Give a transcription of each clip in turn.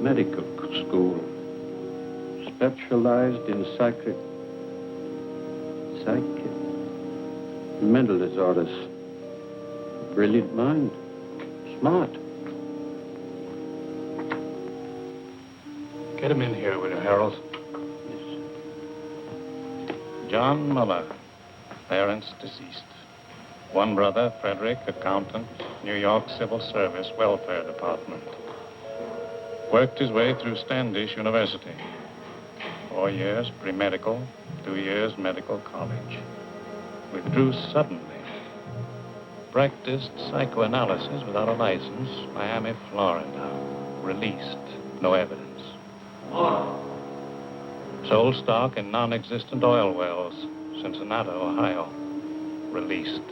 medical school, specialized in mental disorders. Brilliant mind, smart. Get him in here, will you, Harold? Yes. John Muller, parents deceased. One brother, Frederick, accountant, New York Civil Service, Welfare Department. Worked his way through Standish University. 4 years pre-medical, 2 years medical college. Withdrew suddenly. Practiced psychoanalysis without a license, Miami, Florida. Released, no evidence. Sold stock in non-existent oil wells, Cincinnati, Ohio. Released.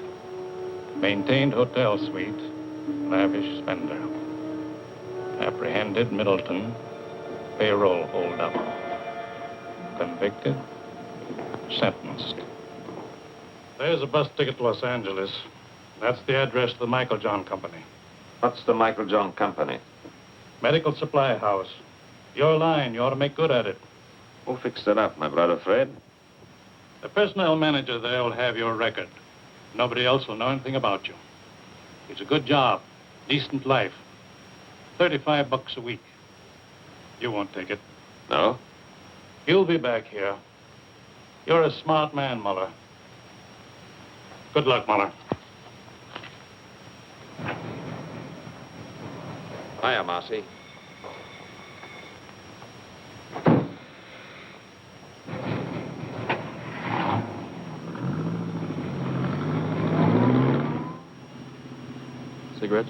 Maintained hotel suite, lavish spender. Apprehended Middleton, payroll holdup. Convicted, sentenced. There's a bus ticket to Los Angeles. That's the address of the Michael John Company. What's the Michael John Company? Medical supply house. Your line, you ought to make good at it. Who fixed it up, my brother Fred? The personnel manager there will have your record. Nobody else will know anything about you. It's a good job, decent life. $35 a week. You won't take it. No? You'll be back here. You're a smart man, Muller. Good luck, Muller. Hiya, Marcy. Cigarette?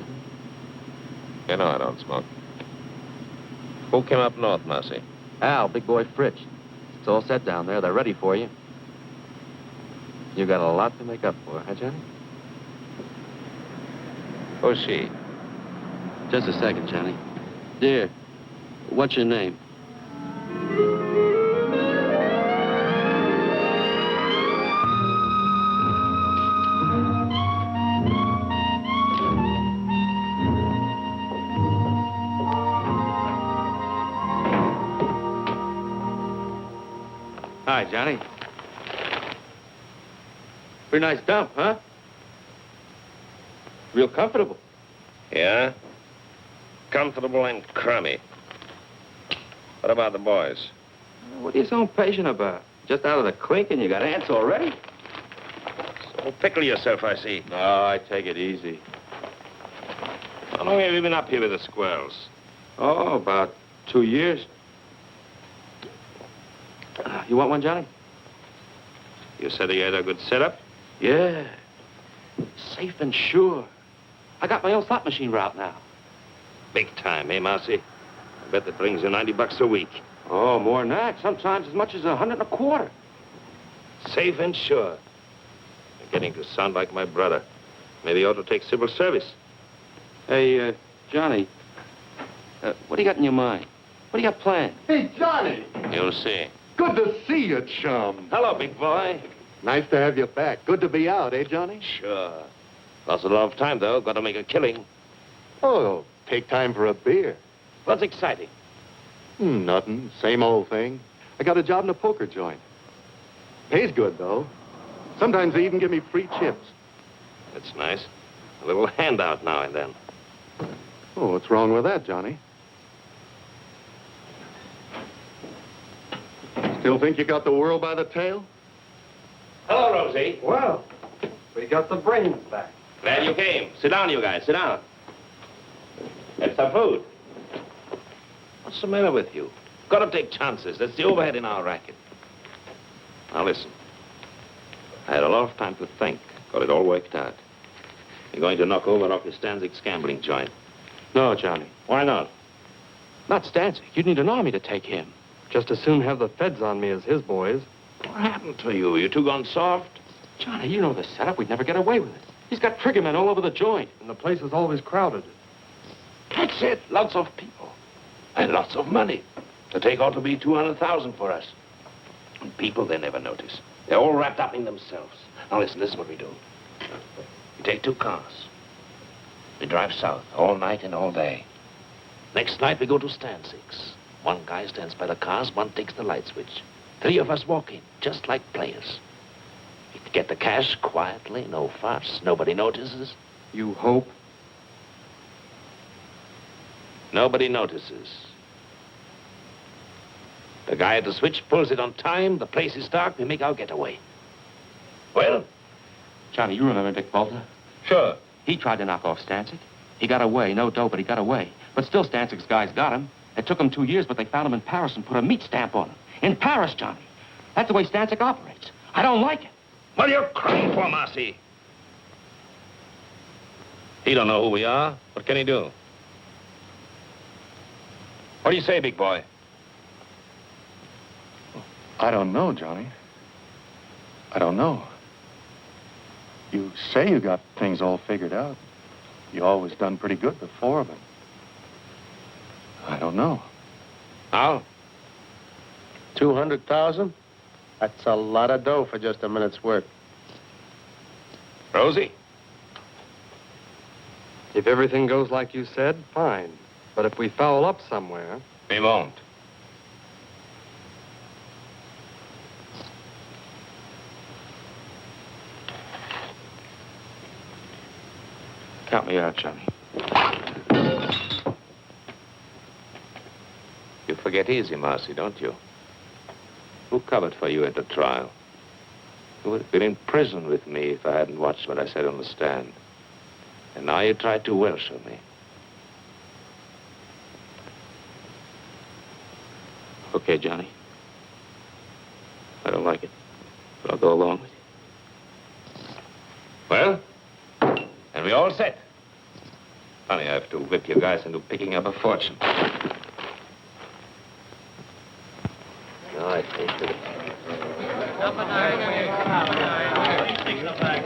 You know I don't smoke. Who came up north, Marcy? Al, big boy Fritz. It's all set down there. They're ready for you. You got a lot to make up for, huh, Johnny? Who's she? Just a second, Johnny. Dear, what's your name? Hi, Johnny. Pretty nice dump, huh? Real comfortable. Yeah? Comfortable and crummy. What about the boys? What are you so impatient about? Just out of the clink and you got ants already? So pickle yourself, I see. No, I take it easy. How long have you been up here with the squirrels? Oh, about 2 years. You want one, Johnny? You said he had a good setup? Yeah. Safe and sure. I got my own slot machine route now. Big time, eh, Marcy? I bet that brings you $90 a week. Oh, more than that. Sometimes as much as 125. Safe and sure. You're getting to sound like my brother. Maybe you ought to take civil service. Hey, Johnny. What do you got in your mind? What do you got planned? Hey, Johnny! You'll see. Good to see you, chum. Hello, big boy. Nice to have you back. Good to be out, eh, Johnny? Sure. Lost a lot of time, though. Got to make a killing. Oh, take time for a beer. What's exciting? Nothing. Same old thing. I got a job in a poker joint. Pays good, though. Sometimes they even give me free chips. That's nice. A little handout now and then. Oh, what's wrong with that, Johnny? Still think you got the world by the tail? Hello, Rosie. Well, we got the brains back. Glad you came. Sit down, you guys. Sit down. Have some food. What's the matter with you? Got to take chances. That's the overhead in our racket. Now, listen. I had a lot of time to think. Got it all worked out. You're going to knock over off your Stanzig's gambling joint. No, Johnny. Why not? Not Stanzik. You'd need an army to take him. Just as soon have the feds on me as his boys. What happened to you? You two gone soft? Johnny, you know the setup. We'd never get away with it. He's got triggermen all over the joint. And the place is always crowded. That's it. Lots of people. And lots of money. The take ought to be 200,000 for us. And people, they never notice. They're all wrapped up in themselves. Now, listen, this is what we do. We take 2 cars. We drive south all night and all day. Next night, we go to stand 6. One guy stands by the cars, one takes the light switch. 3 of us walk in, just like players. We get the cash quietly, no fuss. Nobody notices. You hope? Nobody notices. The guy at the switch pulls it on time, the place is dark, we make our getaway. Well? Johnny, you remember Dick Bolter? Sure. He tried to knock off Stancic. He got away. No dough, but he got away. But still, Stancic's guys got him. It took him 2 years, but they found him in Paris and put a meat stamp on him. In Paris, Johnny. That's the way Stancic operates. I don't like it. What are you crying for, Marcy? He don't know who we are. What can he do? What do you say, big boy? I don't know, Johnny. I don't know. You say you got things all figured out. You always done pretty good before, but I don't know. How? 200,000? That's a lot of dough for just a minute's work. Rosie? If everything goes like you said, fine. But if we foul up somewhere... We won't. Count me out, Johnny. You forget easy, Marcy, don't you? Who covered for you at the trial? You would have been in prison with me if I hadn't watched what I said on the stand. And now you try to Welsh on me. Okay, Johnny. I don't like it, but I'll go along with you. Well? And we all set. Funny, I have to whip you guys into picking up a fortune. No, I tasted it. Number 9. Take them back.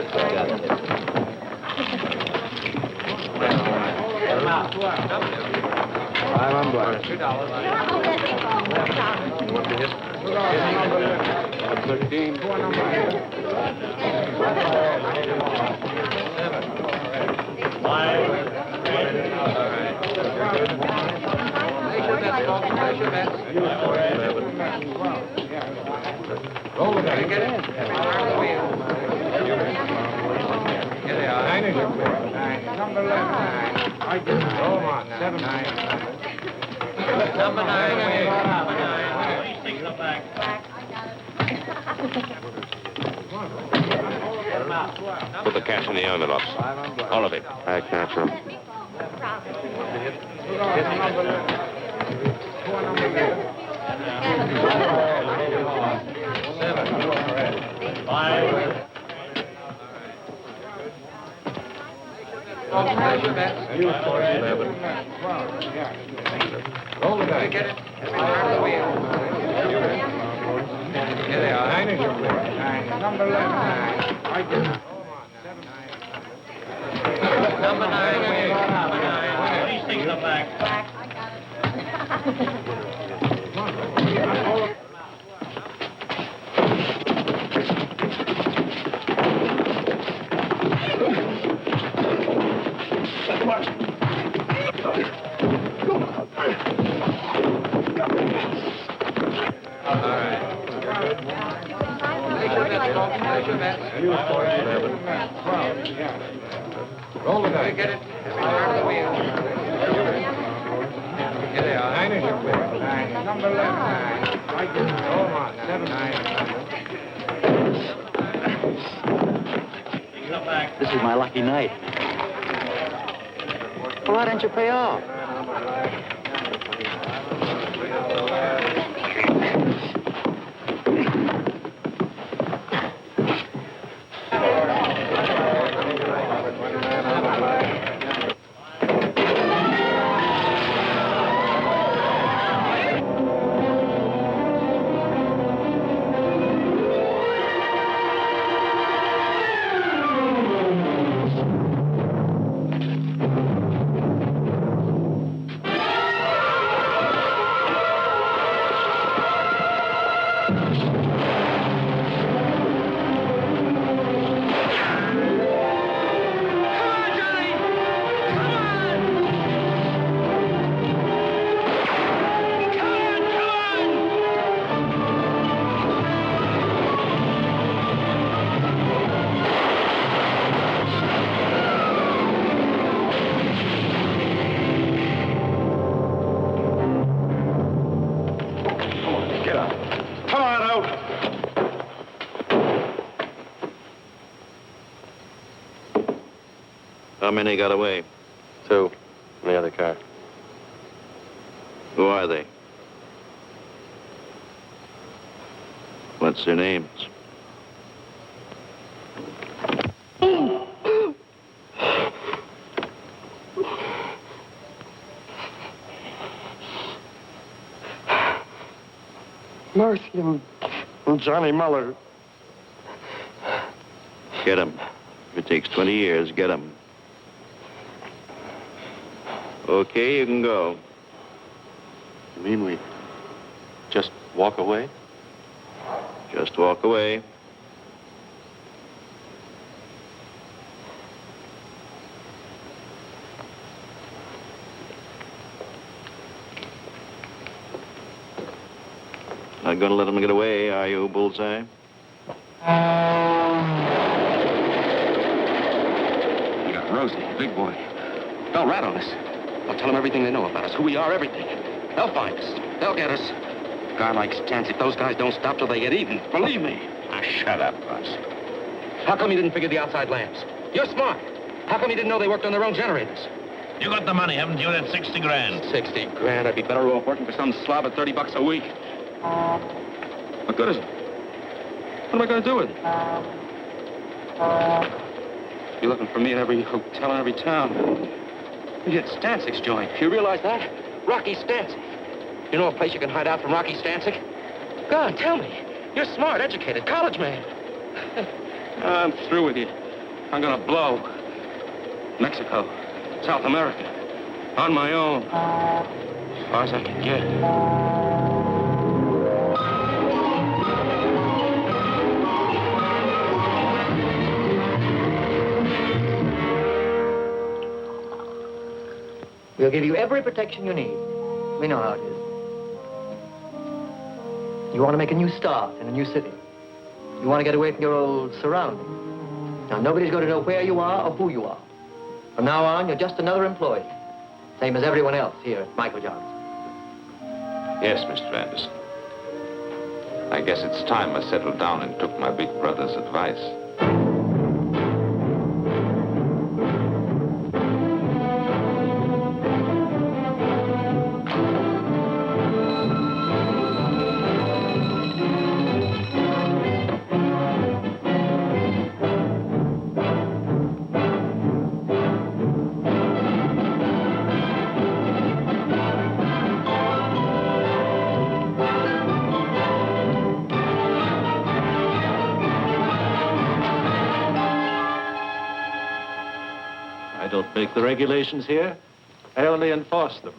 Number 9. Take them back. Put the cash in the envelopes. All of it. I can't, Trump. Roll the dice. Get it. Here they are. 9 is your play. 9. Number 11. 9. I did. Number 9. Number 9. Please take them back. Roll the dice. Get it. Turn the wheel. Here they are. 9 is your play. 9. Number 11. 9. I did. Roll on. 7. 9. This is my lucky night. Well, why don't you pay off? How many got away? 2 in the other car. Who are they? What's their names? Marcy and Johnny Muller. Get 'em. If it takes 20 years, get 'em. Okay, you can go. You mean we just walk away? Just walk away. Not gonna let them get away, are you, Bullseye? We got Rosie, big boy. They'll rat on us. I'll tell them everything they know about us, who we are, everything. They'll find us. They'll get us. A guy like Stancic, those guys don't stop till they get even. Believe me. Ah, shut up, Russ. How come you didn't figure the outside lamps? You're smart. How come you didn't know they worked on their own generators? You got the money, haven't you? That 60 grand. 60 grand. I'd be better off working for some slob at 30 bucks a week. What good is it? What am I going to do with it? You're looking for me in every hotel in every town. You hit Stancic's joint. You realize that? Rocky Stancic. You know a place you can hide out from Rocky Stancic? Go on, tell me. You're smart, educated, college man. I'm through with you. I'm going to blow. Mexico, South America, on my own. As far as I can get. We'll give you every protection you need. We know how it is. You want to make a new start in a new city. You want to get away from your old surroundings. Now, nobody's going to know where you are or who you are. From now on, you're just another employee. Same as everyone else here at Michael Johnson. Yes, Mr. Anderson. I guess it's time I settled down and took my big brother's advice. I don't make the regulations here. I only enforce them.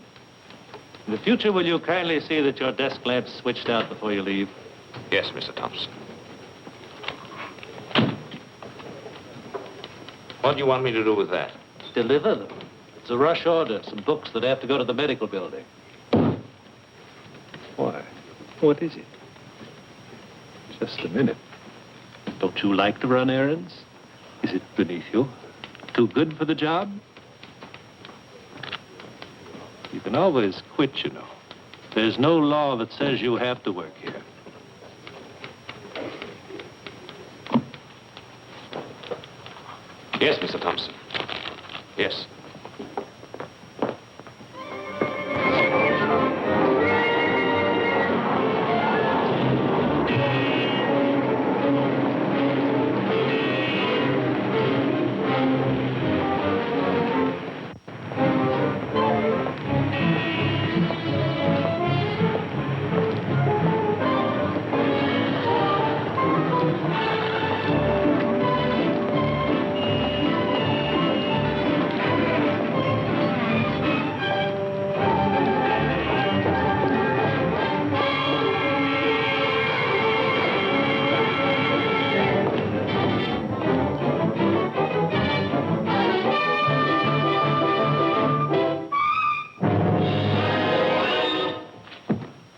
In the future, will you kindly see that your desk lamp's switched out before you leave? Yes, Mr. Thompson. What do you want me to do with that? Deliver them. It's a rush order, some books that have to go to the medical building. Why? What is it? Just a minute. Don't you like to run errands? Is it beneath you? Too good for the job? You can always quit, you know. There's no law that says you have to work here. Yes, Mr. Thompson. Yes.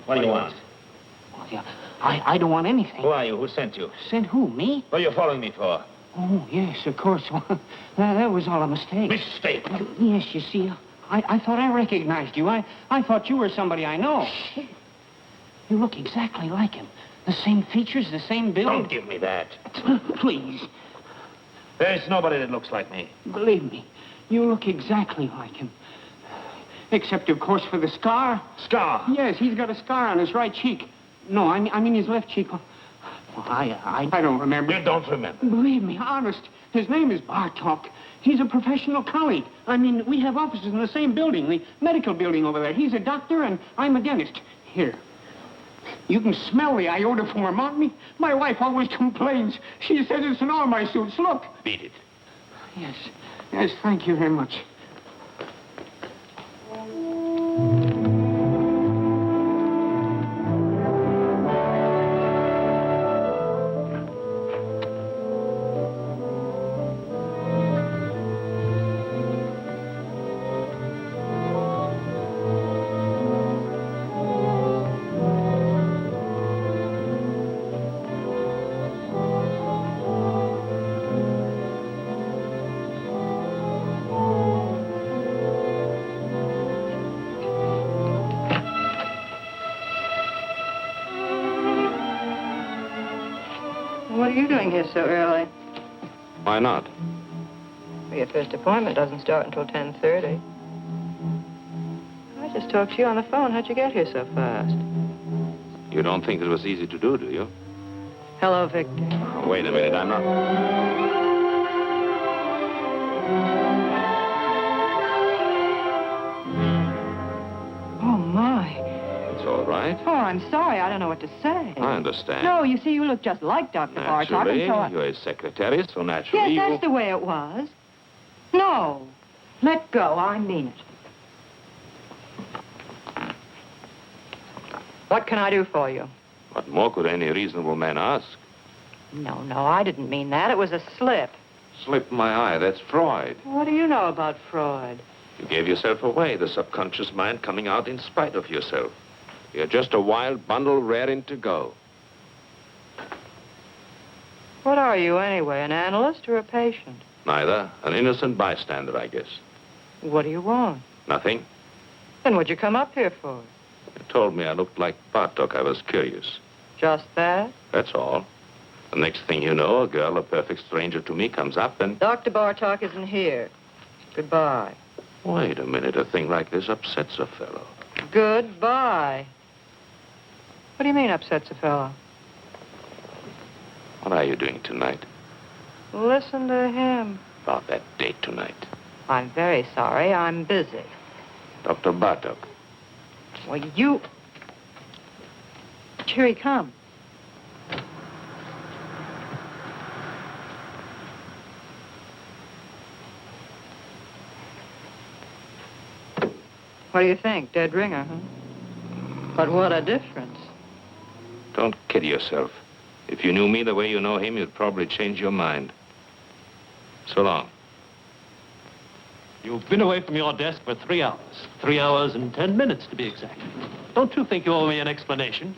What do you want? Oh, yeah. I don't want anything. Who are you? Who sent you? Sent who, me? What are you following me for? Oh, yes, of course. That was all a mistake. Mistake? Yes, you see, I thought I recognized you. I thought you were somebody I know. You look exactly like him. The same features, the same build. Don't give me that. Please, There's nobody that looks like me. believe me. You look exactly like him. Except, of course, for the scar. Scar? Yes, he's got a scar on his right cheek. No, I mean his left cheek. Well, I don't remember. You don't remember? Believe me, honest. His name is Bartok. He's a professional colleague. I mean, we have offices in the same building, the medical building over there. He's a doctor and I'm a dentist. Here. You can smell the iodoform on me. My wife always complains. She says it's in all my suits. Look. Beat it. Yes. Yes, thank you very much. What are you doing here so early? Why not? Well, your first appointment doesn't start until 10:30. I just talked to you on the phone. How'd you get here so fast? You don't think it was easy to do, do you? Hello, Victor. Oh, wait a minute, I'm not... Oh, my. It's all right. Oh, I'm sorry. I don't know what to say. I understand. No, you see, you look just like Dr. Bartok. Naturally, And so you're his secretary, so naturally Yes, that's the way it was. No. Let go. I mean it. What can I do for you? What more could any reasonable man ask? No, I didn't mean that. It was a slip. Slip my eye, that's Freud. What do you know about Freud? You gave yourself away, the subconscious mind coming out in spite of yourself. You're just a wild bundle raring to go. What are you, anyway, an analyst or a patient? Neither. An innocent bystander, I guess. What do you want? Nothing. Then what'd you come up here for? You told me I looked like Bartok. I was curious. Just that? That's all. The next thing you know, a girl, a perfect stranger to me, comes up and... Dr. Bartok isn't here. Goodbye. Wait a minute. A thing like this upsets a fellow. Goodbye. What do you mean upsets a fellow? What are you doing tonight? Listen to him. About that date tonight. I'm very sorry. I'm busy. Dr. Bartok. Well, you... Here he comes. What do you think? Dead ringer, huh? But what a difference. Don't kid yourself. If you knew me the way you know him, you'd probably change your mind. So long. You've been away from your desk for 3 hours. 3 hours and 10 minutes, to be exact. Don't you think you owe me an explanation?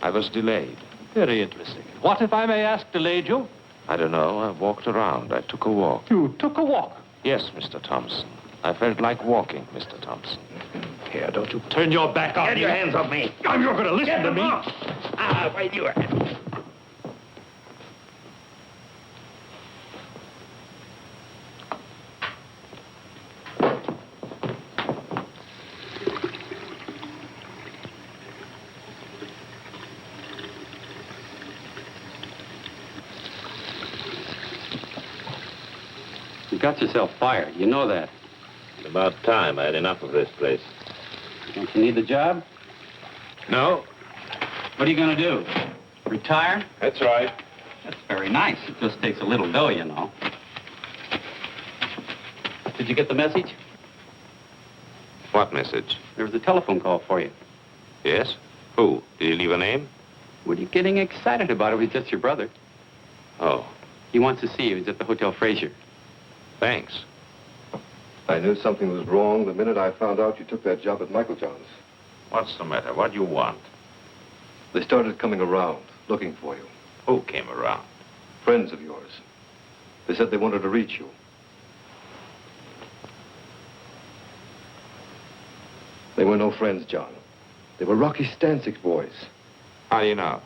I was delayed. Very interesting. What, if I may ask, delayed you? I don't know. I walked around. I took a walk. You took a walk? Yes, Mr. Thompson. I felt like walking, Mr. Thompson. Here, don't you turn your back on me. Get your hands off me. You're going to listen to me. Wait, you are. You got yourself fired. You know that. About time. I had enough of this place. Don't you need the job? No. What are you going to do? Retire? That's right. That's very nice. It just takes a little dough, you know. Did you get the message? What message? There was a telephone call for you. Yes? Who? Did he leave a name? What are you getting excited about? It was just your brother. Oh. He wants to see you. He's at the Hotel Fraser. Thanks. I knew something was wrong the minute I found out you took that job at Michael John's. What's the matter? What do you want? They started coming around, looking for you. Who came around? Friends of yours. They said they wanted to reach you. They were no friends, John. They were Rocky Stanczyk's boys. How do you know?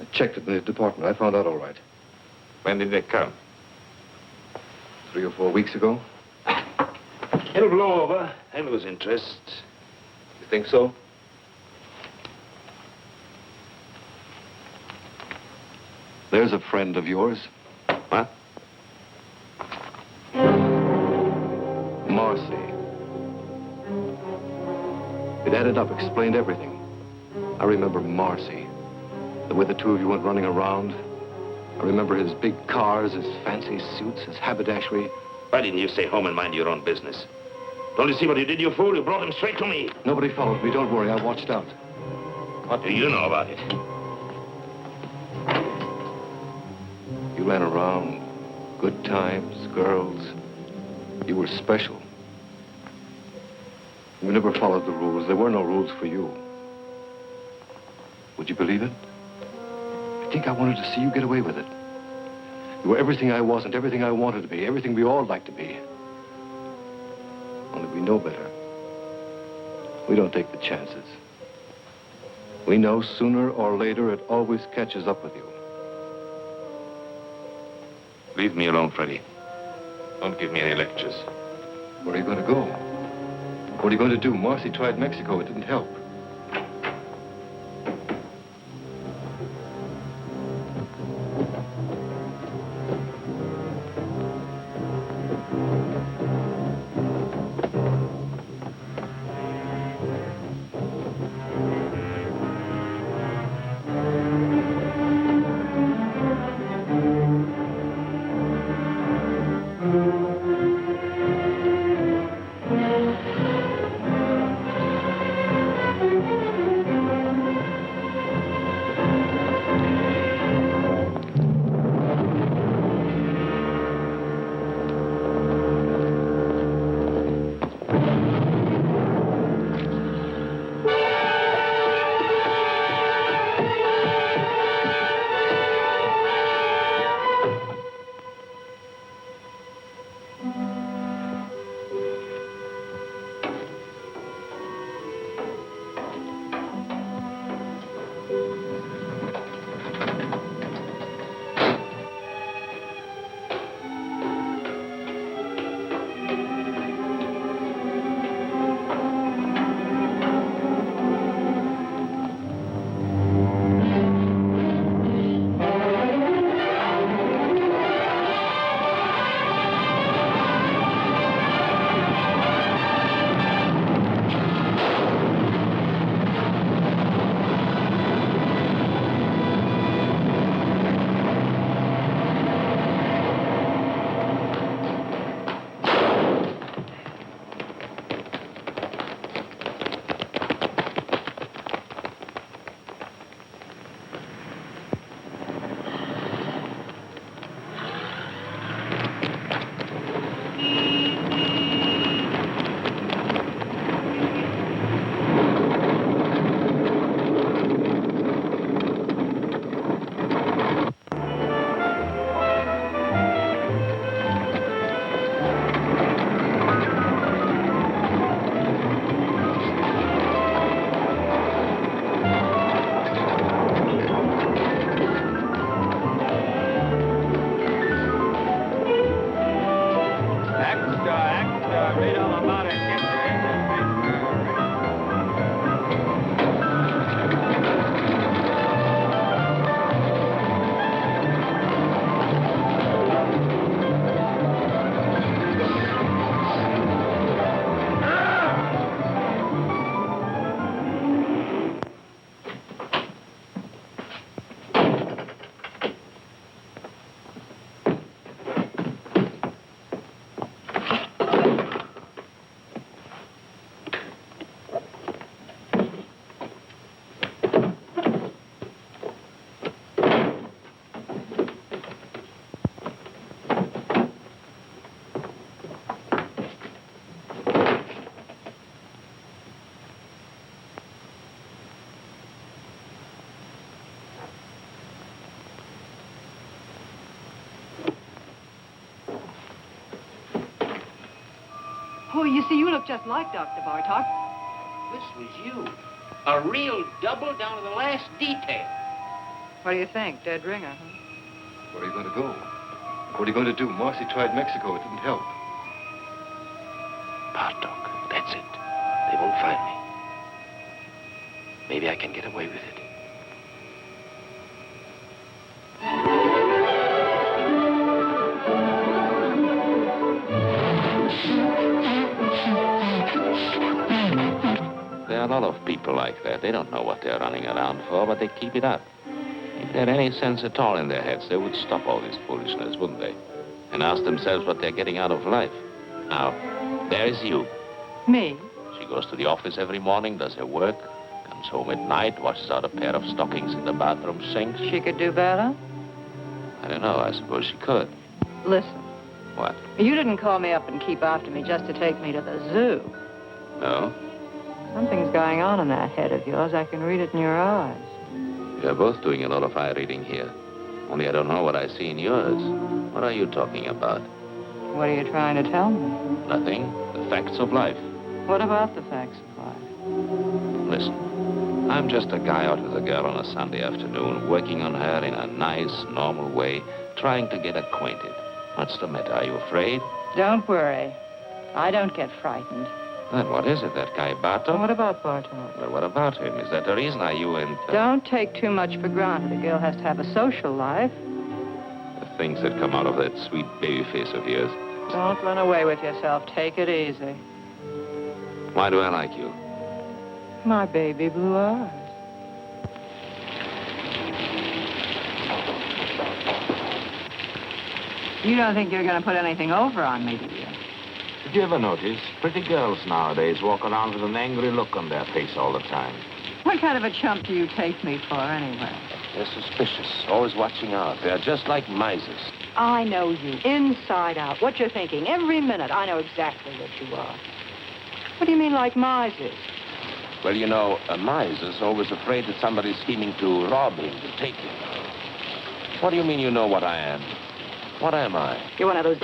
I checked it in the department. I found out all right. When did they come? 3 or 4 weeks ago. It'll blow over. I'll lose interest. You think so? There's a friend of yours. What? Marcy. It added up, explained everything. I remember Marcy. The way the two of you went running around. I remember his big cars, his fancy suits, his haberdashery. Why didn't you stay home and mind your own business? Don't you see what you did, you fool? You brought him straight to me. Nobody followed me. Don't worry. I watched out. What do you know about it? You ran around. Good times, girls. You were special. You never followed the rules. There were no rules for you. Would you believe it? I think I wanted to see you get away with it. You were everything I wasn't, everything I wanted to be, everything we all like to be. Only we know better. We don't take the chances. We know sooner or later it always catches up with you. Leave me alone, Freddie. Don't give me any lectures. Where are you going to go? What are you going to do? Marcy tried Mexico. It didn't help. Oh, you see, you look just like Dr. Bartok. This was you. A real double down to the last detail. What do you think? Dead ringer, huh? Where are you going to go? What are you going to do? Marcy tried Mexico. It didn't help. Bartok. find me. Maybe I can get away with it. There are a lot of people like that. They don't know what they're running around for, but they keep it up. If they had any sense at all in their heads, they would stop all this foolishness, wouldn't they? And ask themselves what they're getting out of life. Now, there's you. Me? She goes to the office every morning, does her work, comes home at night, washes out a pair of stockings in the bathroom sink. She could do better? I don't know. I suppose she could. Listen. What? You didn't call me up and keep after me just to take me to the zoo. No? Something's going on in that head of yours. I can read it in your eyes. We're both doing a lot of eye reading here. Only I don't know what I see in yours. What are you talking about? What are you trying to tell me? Nothing. The facts of life. What about the facts of life? Listen, I'm just a guy out with a girl on a Sunday afternoon, working on her in a nice, normal way, trying to get acquainted. What's the matter? Are you afraid? Don't worry. I don't get frightened. Then what is it, that guy Bartok? What about Bartok? Well, what about him? Is that the reason you and... Don't take too much for granted. A girl has to have a social life. The things that come out of that sweet baby face of yours. Don't run away with yourself. Take it easy. Why do I like you? My baby blue eyes. You don't think you're going to put anything over on me, do you? Did you ever notice pretty girls nowadays walk around with an angry look on their face all the time? What kind of a chump do you take me for, anyway? They're suspicious, always watching out. They're just like misers. I know you, inside out. What you're thinking, every minute. I know exactly what you are. What do you mean, like misers? Well, you know, a miser's always afraid that somebody's scheming to rob him, to take him. What do you mean you know what I am? What am I? You're one of those...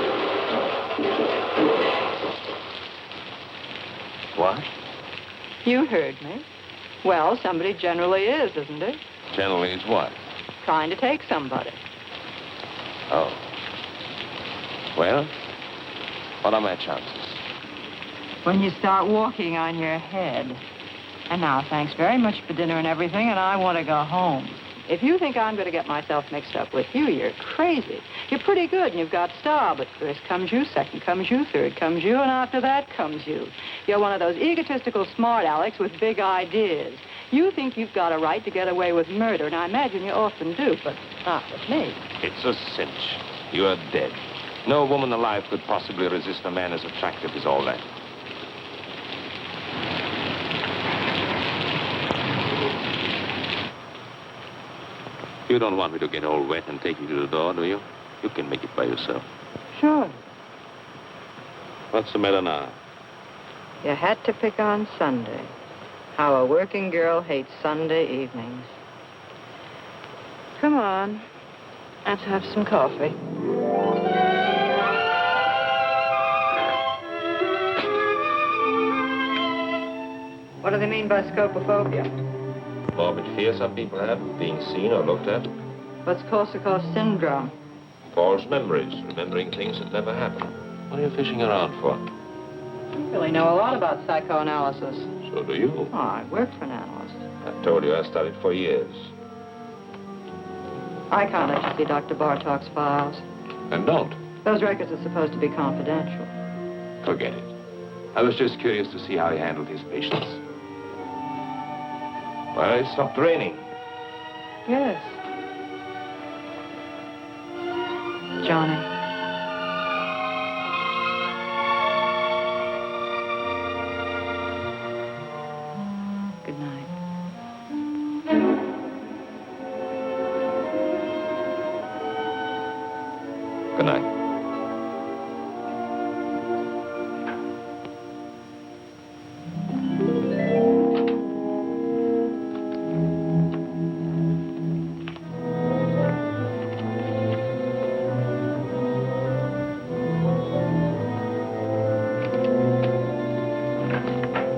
What? You heard me. Well, somebody generally is, isn't it? Generally is what? Trying to take somebody. Oh. Well, what are my chances? When you start walking on your head. And now, thanks very much for dinner and everything, and I want to go home. If you think I'm going to get myself mixed up with you, you're crazy. You're pretty good, and you've got style, but first comes you, second comes you, third comes you, and after that comes you. You're one of those egotistical smart Alecks with big ideas. You think you've got a right to get away with murder, and I imagine you often do, but not with me. It's a cinch. You are dead. No woman alive could possibly resist a man as attractive as all that. You don't want me to get all wet and take you to the door, do you? You can make it by yourself. Sure. What's the matter now? You had to pick on Sunday. How a working girl hates Sunday evenings. Come on. Let's have some coffee. What do they mean by scopophobia? Morbid fear some people have of being seen or looked at. What's Korsakoff syndrome? False memories, remembering things that never happened. What are you fishing around for? You really know a lot about psychoanalysis. So do you. Oh, I work for an analyst. I told you I studied for years. I can't let you see Dr. Bartok's files. And don't. Those records are supposed to be confidential. Forget it. I was just curious to see how he handled his patients. Well, it stopped raining. Yes. Johnny. Good night. Good night.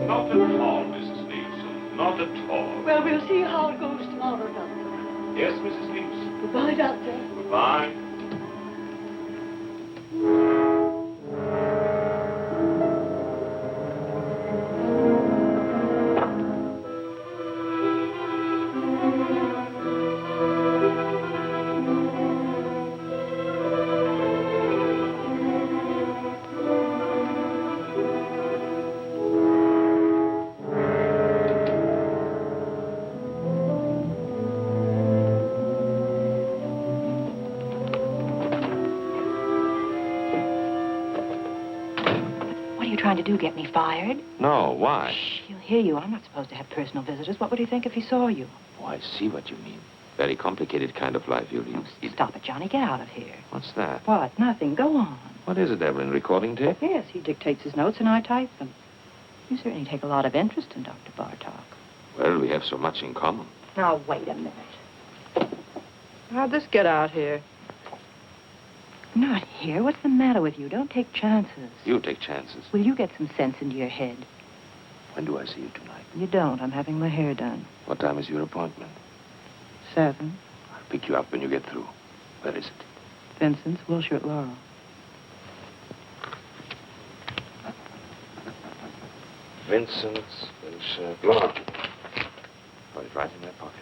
Not at all, Mrs. Leeson. Not at all. Well, we'll see how it goes tomorrow, Doctor. Yes, Mrs. Leeson. Goodbye, Doctor. Goodbye. trying to do, get me fired? No, why? Shh, he'll hear you. I'm not supposed to have personal visitors. What would he think if he saw you? Oh, I see what you mean. Very complicated kind of life you lead. Stop it, Johnny. Get out of here. What's that? What? Nothing. Go on. What is it, Evelyn? Recording tape? Yes, he dictates his notes and I type them. You certainly take a lot of interest in Dr. Bartok. Well, we have so much in common. Now, wait a minute. How'd this get out here? Not here. What's the matter with you? Don't take chances. You take chances. Will you get some sense into your head? When do I see you tonight? You don't. I'm having my hair done. What time is your appointment? 7. I'll pick you up when you get through. Where is it? Vincent's, Wilshire at Laurel. Vincent's, Laurel. Oh, it's right in my pocket.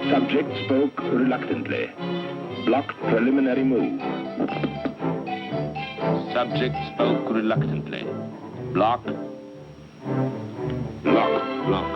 Subject spoke reluctantly. Blocked preliminary move. Subject spoke reluctantly. Block. Lock. Block.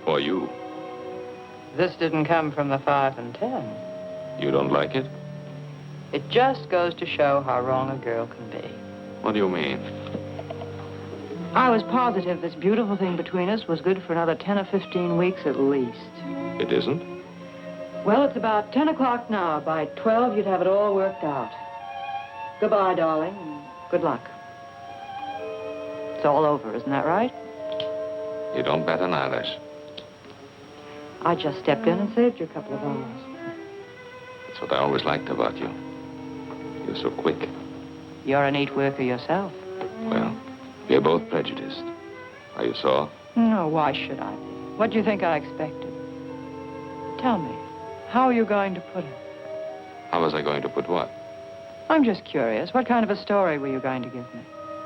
For you. This didn't come from the 5 and 10. You don't like it? It just goes to show how wrong a girl can be. What do you mean? I was positive this beautiful thing between us was good for another 10 or 15 weeks at least. It isn't? Well, it's about 10 o'clock now. By 12, you'd have it all worked out. Goodbye, darling, and good luck. It's all over, isn't that right? You don't bat an eyelash. I just stepped in and saved you a couple of hours. That's what I always liked about you. You're so quick. You're a neat worker yourself. Well, we're both prejudiced. Are you sore? No, why should I be? What do you think I expected? Tell me, how are you going to put it? How was I going to put what? I'm just curious. What kind of a story were you going to give me?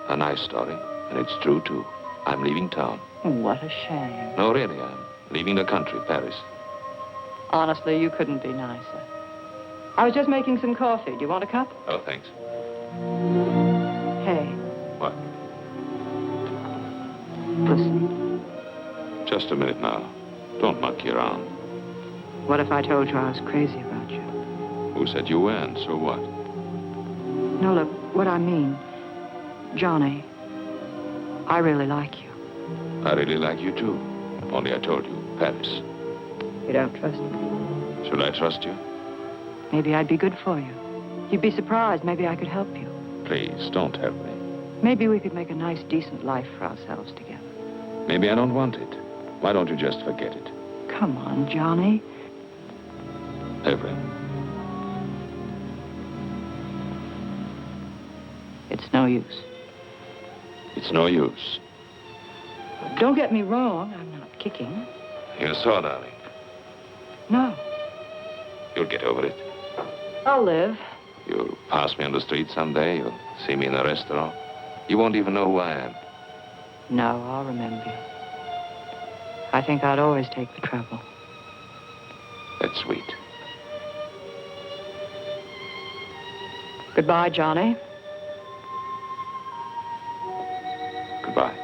A nice story. And it's true, too. I'm leaving town. What a shame. No, really, I'm leaving the country, Paris. Honestly, you couldn't be nicer. I was just making some coffee. Do you want a cup? Oh, thanks. Hey. What? Listen. Just a minute now. Don't monkey around. What if I told you I was crazy about you? Who said you weren't? So what? No, look, what I mean, Johnny, I really like you. I really like you, too. Only I told you, Paris. You don't trust me? Should I trust you? Maybe I'd be good for you. You'd be surprised. Maybe I could help you. Please, don't help me. Maybe we could make a nice, decent life for ourselves together. Maybe I don't want it. Why don't you just forget it? Come on, Johnny. Evelyn. It's no use. It's no use. Don't get me wrong. I'm not kicking. You're sore, darling. No. You'll get over it. I'll live. You'll pass me on the street someday. You'll see me in a restaurant. You won't even know who I am. No, I'll remember you. I think I'd always take the trouble. That's sweet. Goodbye, Johnny. Goodbye.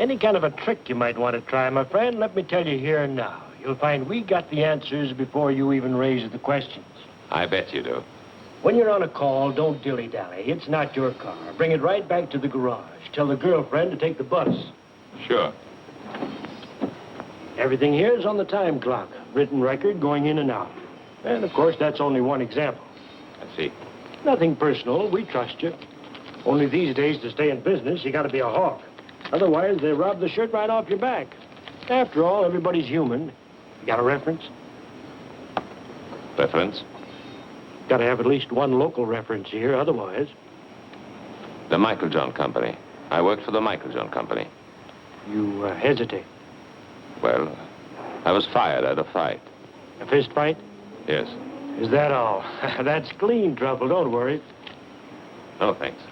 Any kind of a trick you might want to try, my friend, let me tell you here and now. You'll find we got the answers before you even raise the questions. I bet you do. When you're on a call, don't dilly-dally. It's not your car. Bring it right back to the garage. Tell the girlfriend to take the bus. Sure. Everything here is on the time clock. Written record going in and out. And, of course, that's only one example. I see. Nothing personal. We trust you. Only these days, to stay in business, you got to be a hawk. Otherwise, they rob the shirt right off your back. After all, everybody's human. You got a reference? Reference? Got to have at least one local reference here, otherwise. The Michael John Company. I worked for the Michael John Company. You hesitate. Well, I was fired at a fight. A fist fight? Yes. Is that all? That's clean trouble, don't worry. No, thanks.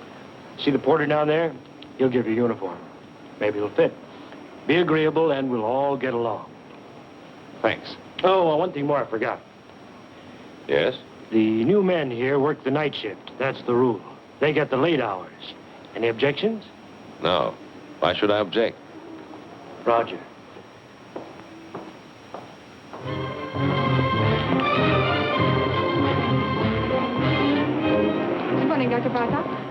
See the porter down there? He'll give you a uniform. Maybe it'll fit. Be agreeable and we'll all get along. Thanks. Oh, one thing more I forgot. Yes? The new men here work the night shift. That's the rule. They get the late hours. Any objections? No. Why should I object? Roger. Good morning, Dr. Bartok.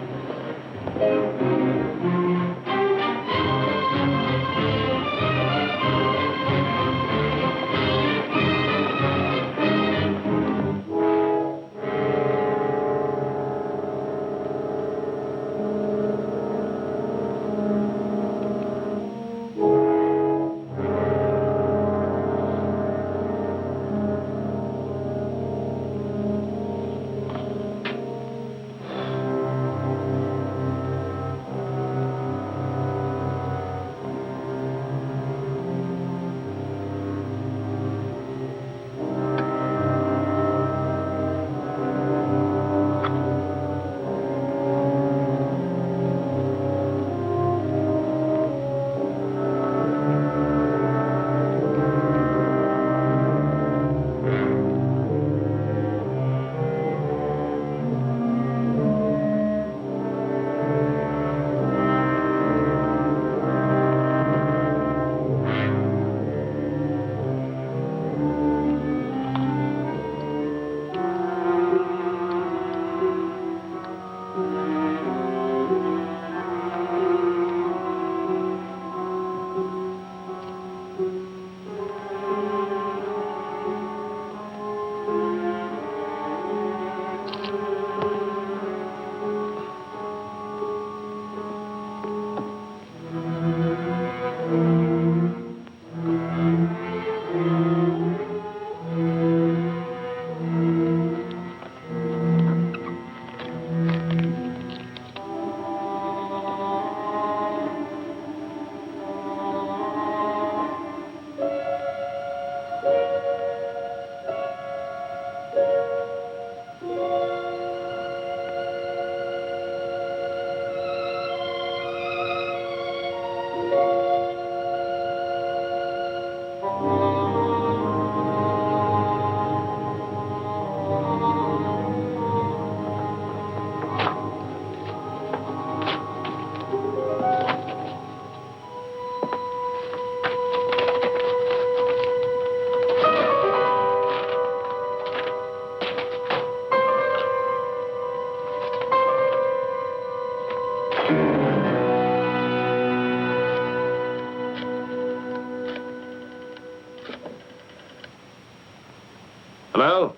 Hello?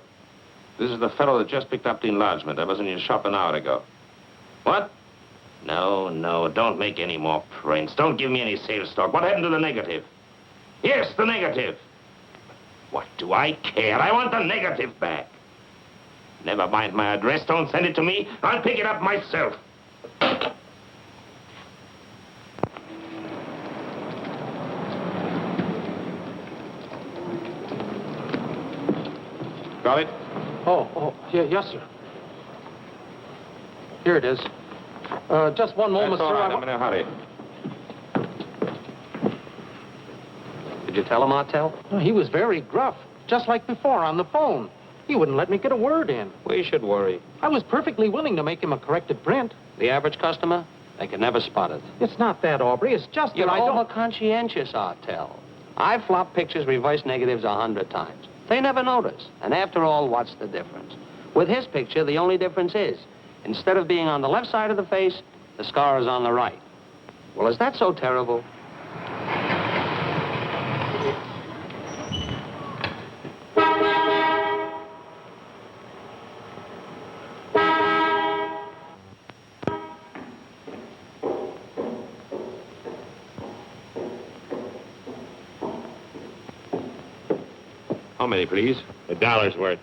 This is the fellow that just picked up the enlargement. I was in your shop an hour ago. What? No, don't make any more prints. Don't give me any sales talk. What happened to the negative? Yes, the negative. What do I care? I want the negative back. Never mind my address. Don't send it to me. I'll pick it up myself. Got it? Yes, sir. Here it is. Just one moment, That's all sir. right. I'm in a hurry. Did you tell him, Martel? He was very gruff, just like before on the phone. He wouldn't let me get a word in. We should worry. I was perfectly willing to make him a corrected print. The average customer? They can never spot it. It's not that, Aubrey. It's just You're that I don't... over-conscientious, Artell. I've flopped pictures, reverse negatives 100 times. They never notice. And after all, what's the difference? With his picture, the only difference is, instead of being on the left side of the face, the scar is on the right. Well, is that so terrible? How many, please? $1's worth.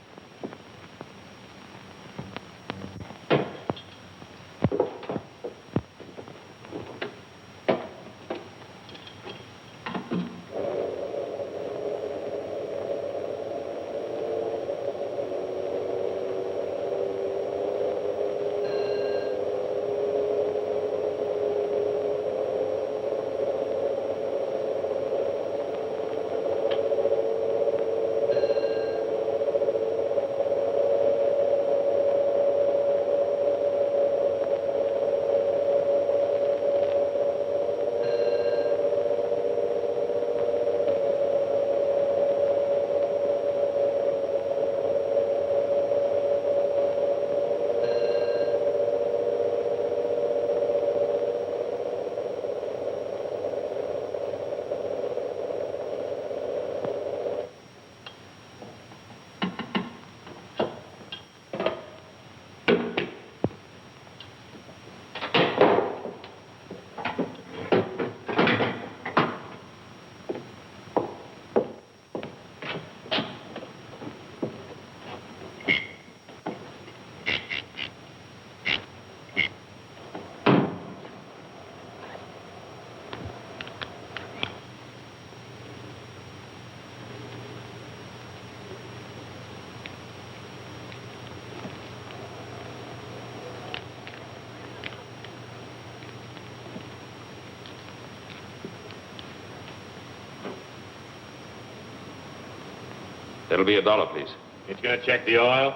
That'll be $1, please. It's gonna check the oil?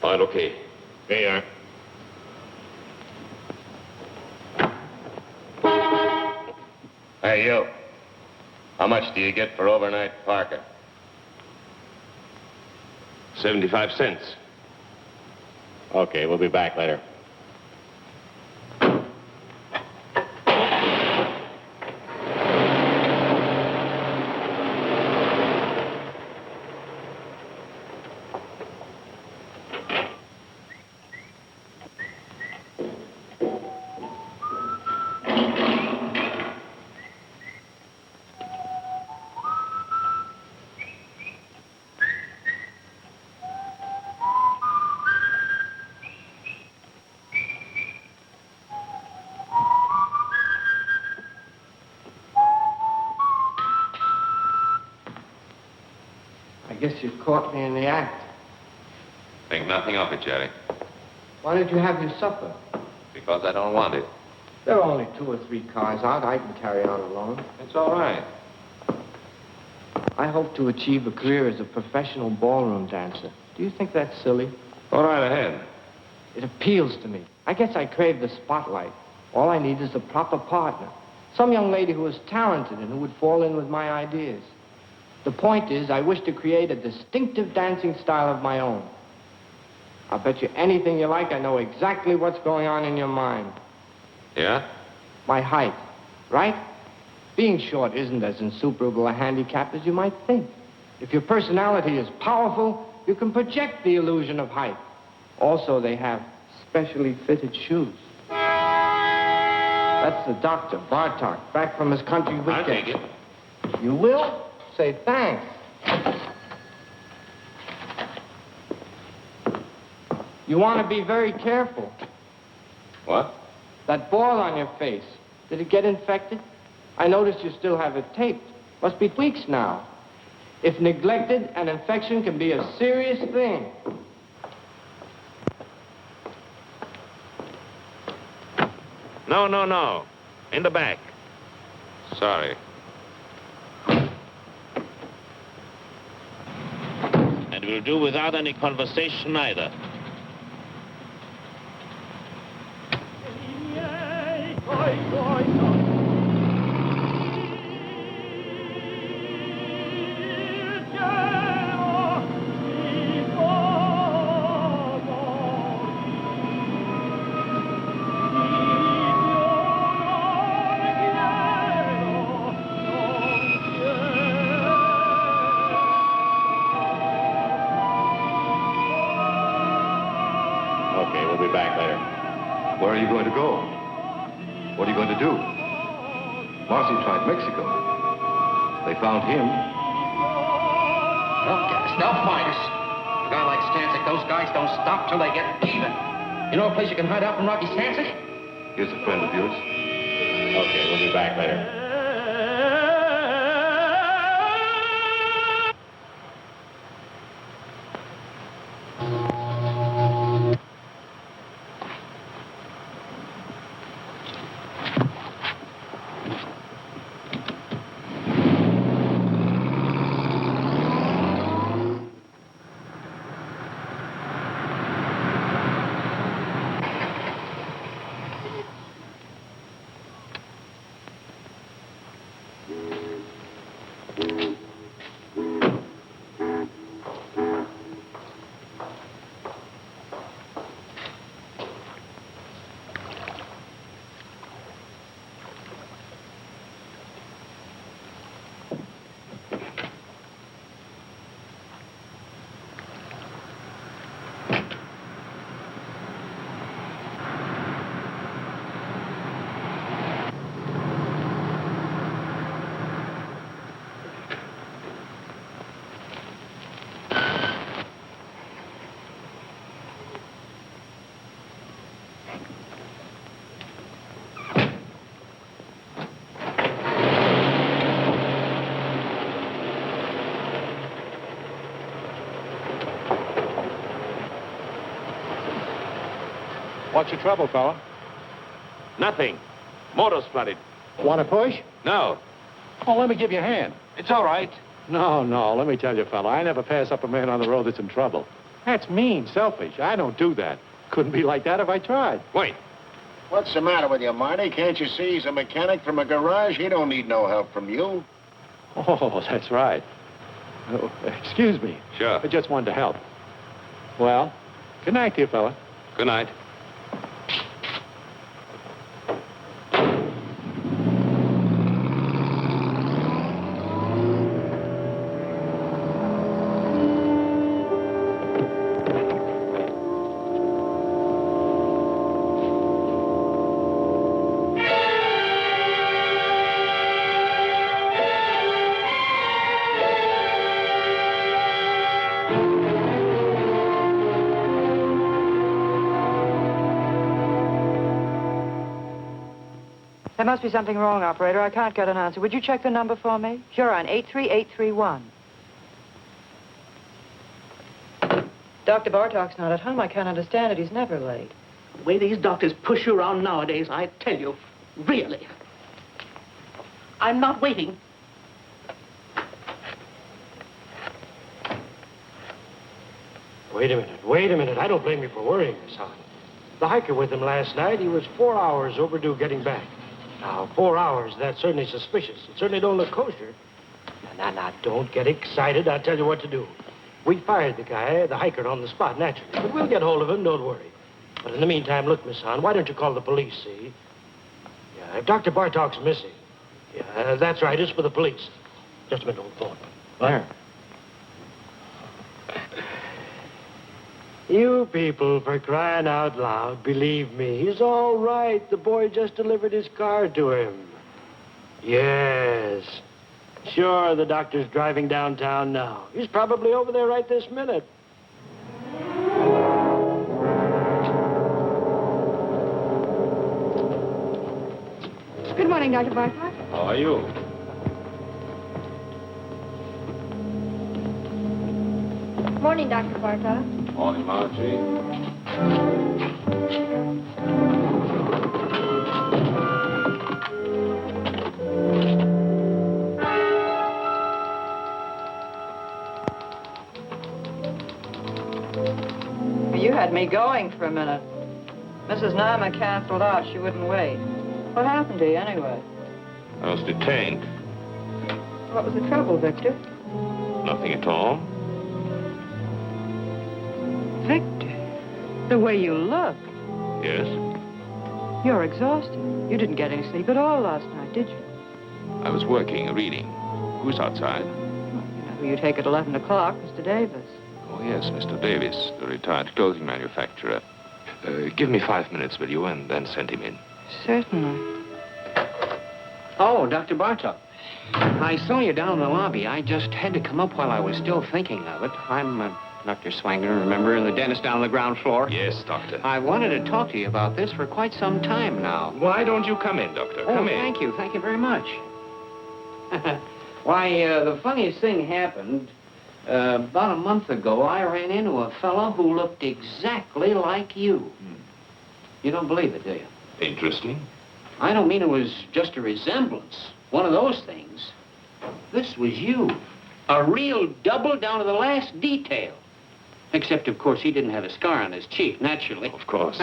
All right, okay. There you are. Hey, you. How much do you get for overnight parking? 75 cents. Okay, we'll be back later. I guess you caught me in the act. Think nothing of it, Jerry. Why did you have your supper? Because I don't want it. There are only 2 or 3 cars out. I can carry on alone. It's all right. I hope to achieve a career as a professional ballroom dancer. Do you think that's silly? Go right ahead. It appeals to me. I guess I crave the spotlight. All I need is a proper partner. Some young lady who is talented and who would fall in with my ideas. The point is, I wish to create a distinctive dancing style of my own. I'll bet you anything you like I know exactly what's going on in your mind. Yeah? My height, right? Being short isn't as insuperable a handicap as you might think. If your personality is powerful, you can project the illusion of height. Also, they have specially fitted shoes. That's the Dr. Bartok, back from his country weekend. I'll take it. You will? Say thanks. You want to be very careful. What? That boil on your face, did it get infected? I noticed you still have it taped. Must be weeks now. If neglected, an infection can be a serious thing. No, no, no. In the back. Sorry. And we'll do without any conversation either. Okay, we'll be back later. Where are you going to go? What are you going to do? Marcy tried Mexico. They found him. They'll find us. A guy like Stancic, those guys don't stop till they get even. You know a place you can hide out from Rocky Stancic? Here's a friend of yours. Okay, we'll be back later. What's your trouble, fella? Nothing. Motor's flooded. Want to push? No. Oh, let me give you a hand. It's all right. No, let me tell you, fella, I never pass up a man on the road that's in trouble. That's mean, selfish. I don't do that. Couldn't be like that if I tried. Wait. What's the matter with you, Marty? Can't you see he's a mechanic from a garage? He don't need no help from you. Oh, that's right. Oh, excuse me. Sure. I just wanted to help. Well, good night to you, fella. Good night. There must be something wrong, operator. I can't get an answer. Would you check the number for me? Sure, on 83831. Dr. Bartok's not at home. I can't understand it. He's never late. The way these doctors push you around nowadays, I tell you, really. I'm not waiting. Wait a minute. I don't blame you for worrying, Miss Hahn. The hiker with him last night, he was 4 hours overdue getting back. Now, 4 hours, that's certainly suspicious. It certainly don't look kosher. Now, don't get excited. I'll tell you what to do. We fired the guy, the hiker, on the spot, naturally. But we'll get hold of him, don't worry. But in the meantime, look, Miss Hahn, why don't you call the police, see? Yeah, Dr. Bartok's missing. Yeah, that's right, it's for the police. Just a minute, old phone. There. You people, for crying out loud, believe me, he's all right. The boy just delivered his car to him. Yes. Sure, the doctor's driving downtown now. He's probably over there right this minute. Good morning, Dr. Bartlett. How are you? Morning, Dr. Barta. Morning, Margie. You had me going for a minute. Mrs. Nyman canceled out. She wouldn't wait. What happened to you, anyway? I was detained. What was the trouble, Victor? Nothing at all. Victor, the way you look. Yes? You're exhausted. You didn't get any sleep at all last night, did you? I was working, reading. Who's outside? You know who you take at 11 o'clock, Mr. Davis. Oh, yes, Mr. Davis, the retired clothing manufacturer. Give me 5 minutes, will you, and then send him in. Certainly. Oh, Dr. Bartok. I saw you down in the lobby. I just had to come up while I was still thinking of it. I'm Dr. Swanger, remember, the dentist down on the ground floor? Yes, doctor. I wanted to talk to you about this for quite some time now. Why don't you come in, doctor? Come in. Thank you. Thank you very much. Why, the funniest thing happened. About a month ago, I ran into a fellow who looked exactly like you. You don't believe it, do you? Interesting. I don't mean it was just a resemblance. One of those things. This was you. A real double down to the last detail. Except, of course, he didn't have a scar on his cheek, naturally. Of course.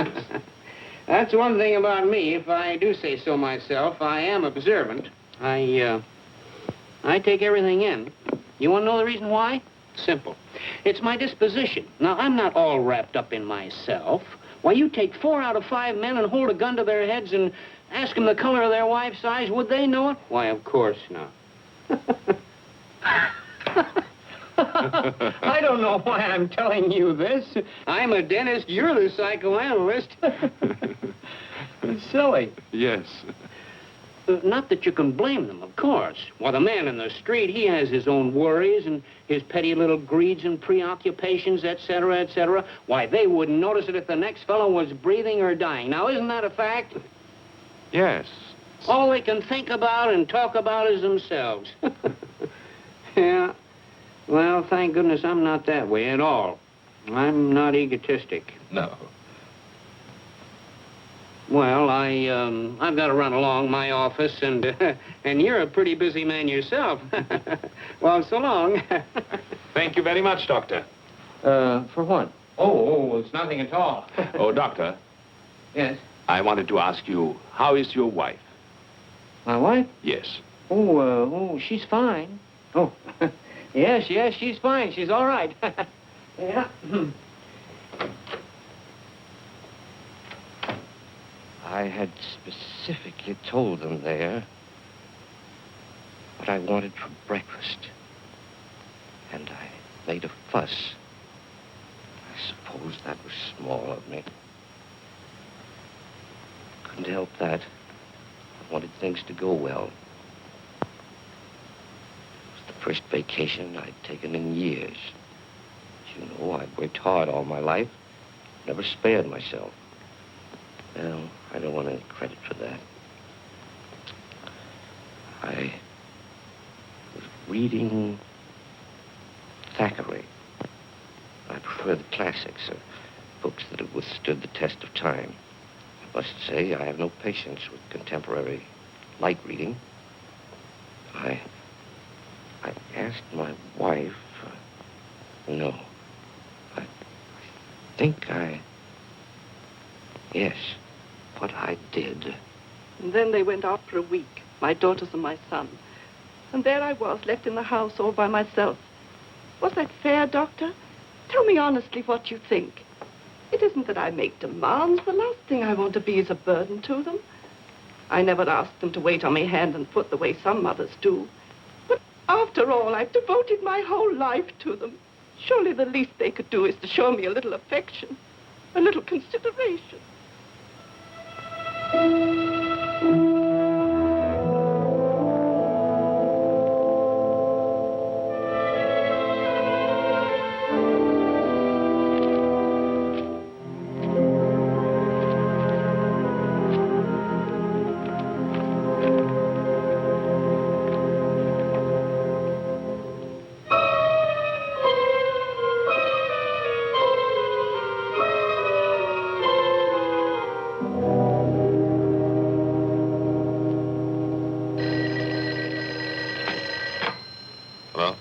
That's one thing about me. If I do say so myself, I am observant. I take everything in. You want to know the reason why? Simple. It's my disposition. Now, I'm not all wrapped up in myself. Why, you take 4 out of 5 men and hold a gun to their heads and ask them the color of their wife's eyes. Would they know it? Why, of course not. I don't know why I'm telling you this. I'm a dentist. You're the psychoanalyst. It's silly. Yes. Not that you can blame them, of course. Why, the man in the street, he has his own worries and his petty little greeds and preoccupations, et cetera, et cetera. Why, they wouldn't notice it if the next fellow was breathing or dying. Now, isn't that a fact? Yes. All they can think about and talk about is themselves. Yeah. Well, thank goodness I'm not that way at all. I'm not egotistic. No. Well, I've got to run along my office, and you're a pretty busy man yourself. Well, so long. Thank you very much, doctor. For what? Oh, it's nothing at all. Oh, doctor. Yes? I wanted to ask you, how is your wife? My wife? Yes. Oh, she's fine. Oh, yes, she's fine. She's all right. Yeah. I had specifically told them there what I wanted for breakfast. And I made a fuss. I suppose that was small of me. Couldn't help that. I wanted things to go well. It was the first vacation I'd taken in years. As you know, I'd worked hard all my life, never spared myself. Well, I don't want any credit for that. I was reading Thackeray. I prefer the classics, books that have withstood the test of time. I must say I have no patience with contemporary light reading. I asked my wife, no, I think yes, what I did. And then they went out for a week, my daughters and my son. And there I was, left in the house all by myself. Was that fair, Doctor? Tell me honestly what you think. It isn't that I make demands. The last thing I want to be is a burden to them. I never asked them to wait on me hand and foot the way some mothers do. But after all, I've devoted my whole life to them. Surely the least they could do is to show me a little affection, a little consideration. Hello?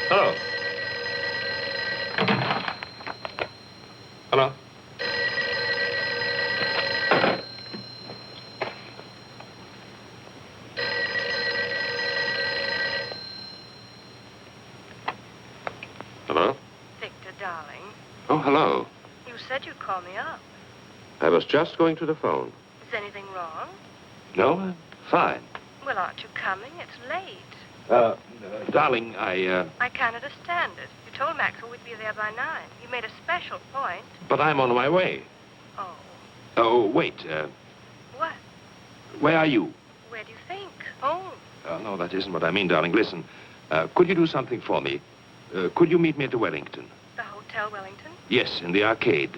Hello? Hello? Hello? Victor, darling, Oh, hello. you said you'd call me up. I was just going to the phone. Is anything wrong? No, I'm fine. Well, aren't you coming? It's late. Darling, I can't understand it. You told Maxwell we'd be there by 9. You made a special point. but I'm on my way. Oh, Oh, wait, what? where are you? Where do you think? Home. No, that isn't what I mean, darling. Listen, could you do something for me? Could you meet me at the Wellington? The Hotel Wellington? Yes, in the arcade.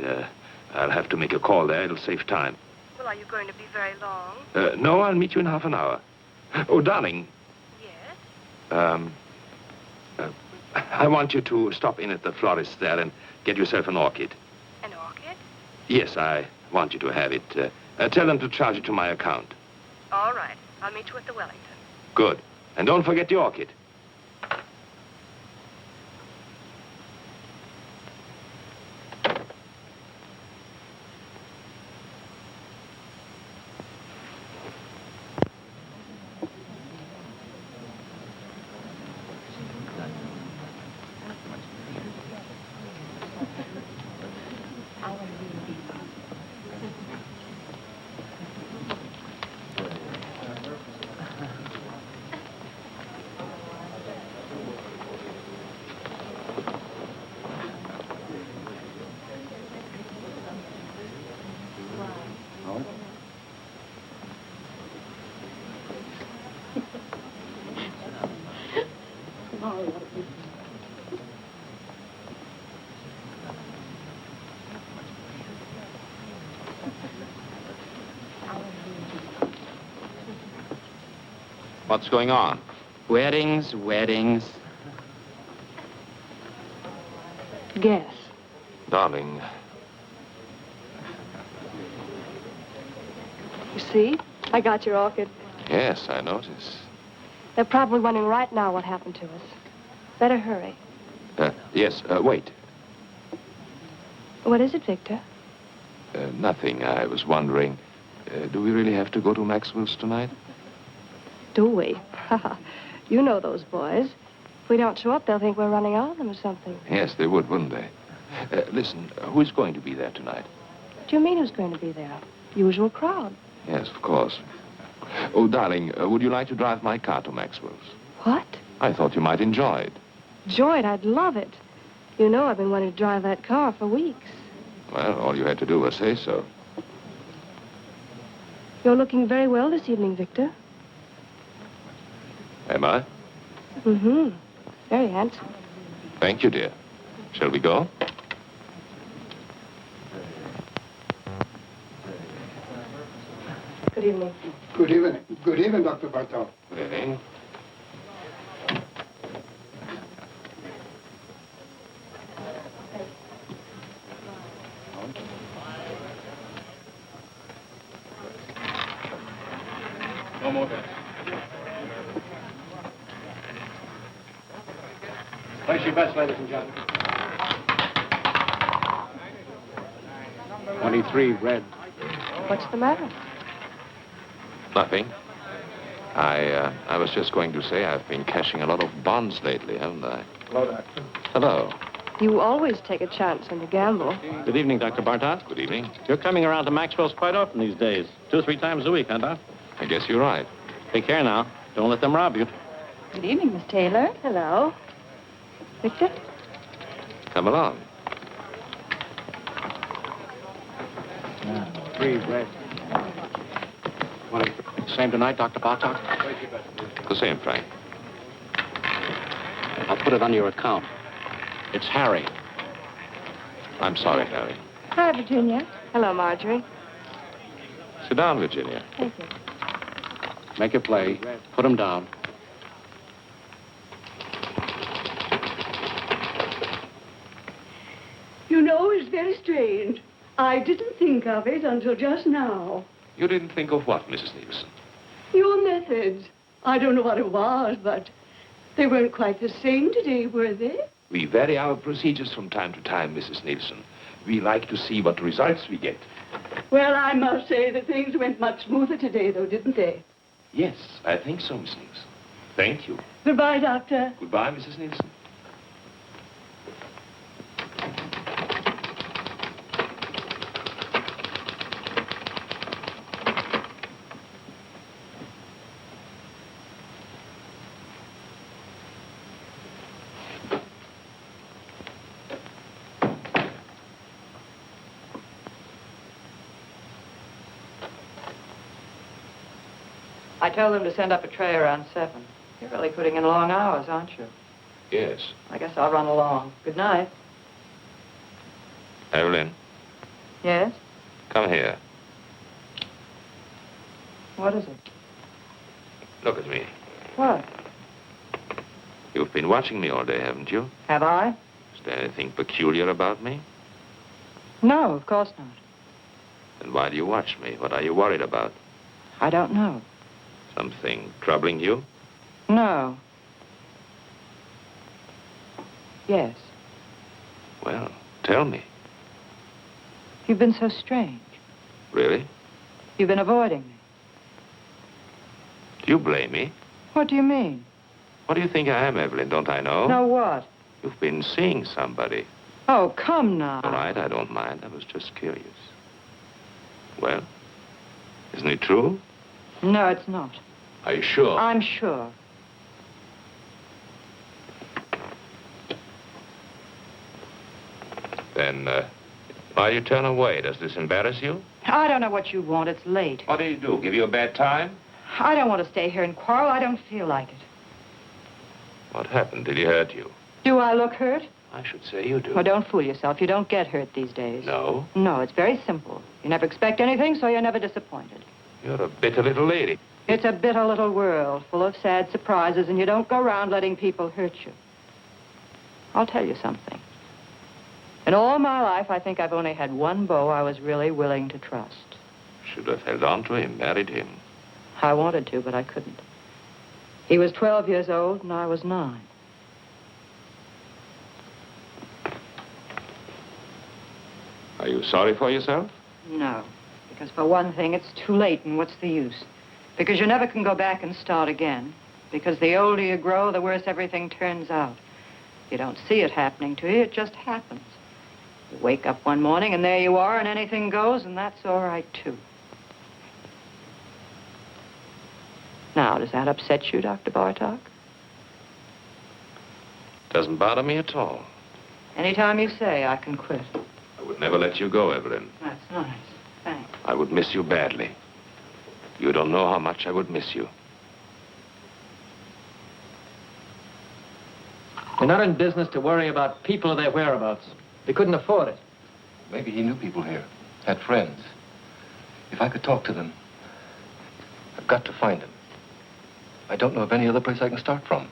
I'll have to make a call there. It'll save time. Well, are you going to be very long? No, I'll meet you in half an hour. Oh, darling. Yes? I want you to stop in at the florist there and get yourself an orchid. An orchid? Yes, I want you to have it. Tell them to charge it to my account. All right. I'll meet you at the Wellington. Good. And don't forget the orchid. What's going on? Weddings, weddings. Guess. Darling, You see? I got your orchid. yes, I notice. They're probably wondering right now what happened to us. Better hurry. Yes, wait. What is it, Victor? Nothing. I was wondering, do we really have to go to Maxwell's tonight? Do we? You know those boys. If we don't show up, they'll think we're running on them or something. Yes, they would, wouldn't they? Listen, who's going to be there tonight? What do you mean who's going to be there? Usual crowd. Yes, of course. Oh, darling, would you like to drive my car to Maxwell's? What? I thought you might enjoy it. Joy, I'd love it. You know I've been wanting to drive that car for weeks. Well, all you had to do was say so. You're looking very well this evening, Victor. Am I? Mm-hmm. Very handsome. Thank you, dear. Shall we go? Good evening. Good evening. Good evening, Dr. Bartok. Good evening. No more bets. Place your bets, ladies and gentlemen. 23, red. What's the matter? Nothing. I was just going to say I've been cashing a lot of bonds lately, haven't I? Hello, Doctor. Hello. You always take a chance when you gamble. Good evening, Dr. Bartot. Good evening. You're coming around to Maxwell's quite often these days. 2 or 3 times a week, huh, Doc? I guess you're right. Take care now. Don't let them rob you. Good evening, Miss Taylor. Hello. Victor? Come along. Breathe, Red. Same tonight, Dr. Bartok? The same, Frank. I'll put it on your account. It's Harry. I'm sorry, Harry. Hi, Virginia. Hello, Marjorie. Sit down, Virginia. Thank you. Make it play. Put him down. You know, it's very strange. I didn't think of it until just now. You didn't think of what, Mrs. Nielsen? Your methods. I don't know what it was, but they weren't quite the same today, were they? We vary our procedures from time to time, Mrs. Nielsen. We like to see what results we get. Well, I must say that things went much smoother today, though, didn't they? Yes, I think so, Miss Nielsen. Thank you. Goodbye, Doctor. Goodbye, Mrs. Nielsen. I told them to send up a tray around 7. You're really putting in long hours, aren't you? Yes. I guess I'll run along. Good night. Evelyn, Yes? come here. What is it? Look at me. What? You've been watching me all day, haven't you? Have I? Is there anything peculiar about me? No, of course not. Then why do you watch me? What are you worried about? I don't know. Something troubling you? No. Yes. Well, tell me. You've been so strange. Really? You've been avoiding me. Do you blame me? What do you mean? What do you think I am, Evelyn? Don't I know? No, what? You've been seeing somebody. Oh, come now. All right, I don't mind. I was just curious. Well, isn't it true? No, it's not. Are you sure? I'm sure. Then, why do you turn away? Does this embarrass you? I don't know what you want. It's late. What do you do? Give you a bad time? I don't want to stay here and quarrel. I don't feel like it. What happened? Did he hurt you? Do I look hurt? I should say you do. Well, don't fool yourself. You don't get hurt these days. No? No, it's very simple. You never expect anything, so you're never disappointed. You're a bitter little lady. It's a bitter little world full of sad surprises, and you don't go around letting people hurt you. I'll tell you something. In all my life, I think I've only had one beau I was really willing to trust. Should have held on to him, married him. I wanted to, but I couldn't. He was 12 years old, and I was 9. Are you sorry for yourself? No, because for one thing, it's too late, and what's the use? Because you never can go back and start again. Because the older you grow, the worse everything turns out. You don't see it happening to you, it just happens. You wake up one morning, and there you are, and anything goes, and that's all right, too. Now, does that upset you, Dr. Bartok? Doesn't bother me at all. Anytime you say, I can quit. I would never let you go, Evelyn. That's nice. Thanks. I would miss you badly. You don't know how much I would miss you. You're not in business to worry about people or their whereabouts. They couldn't afford it. Maybe he knew people here, had friends. If I could talk to them, I've got to find them. I don't know of any other place I can start from.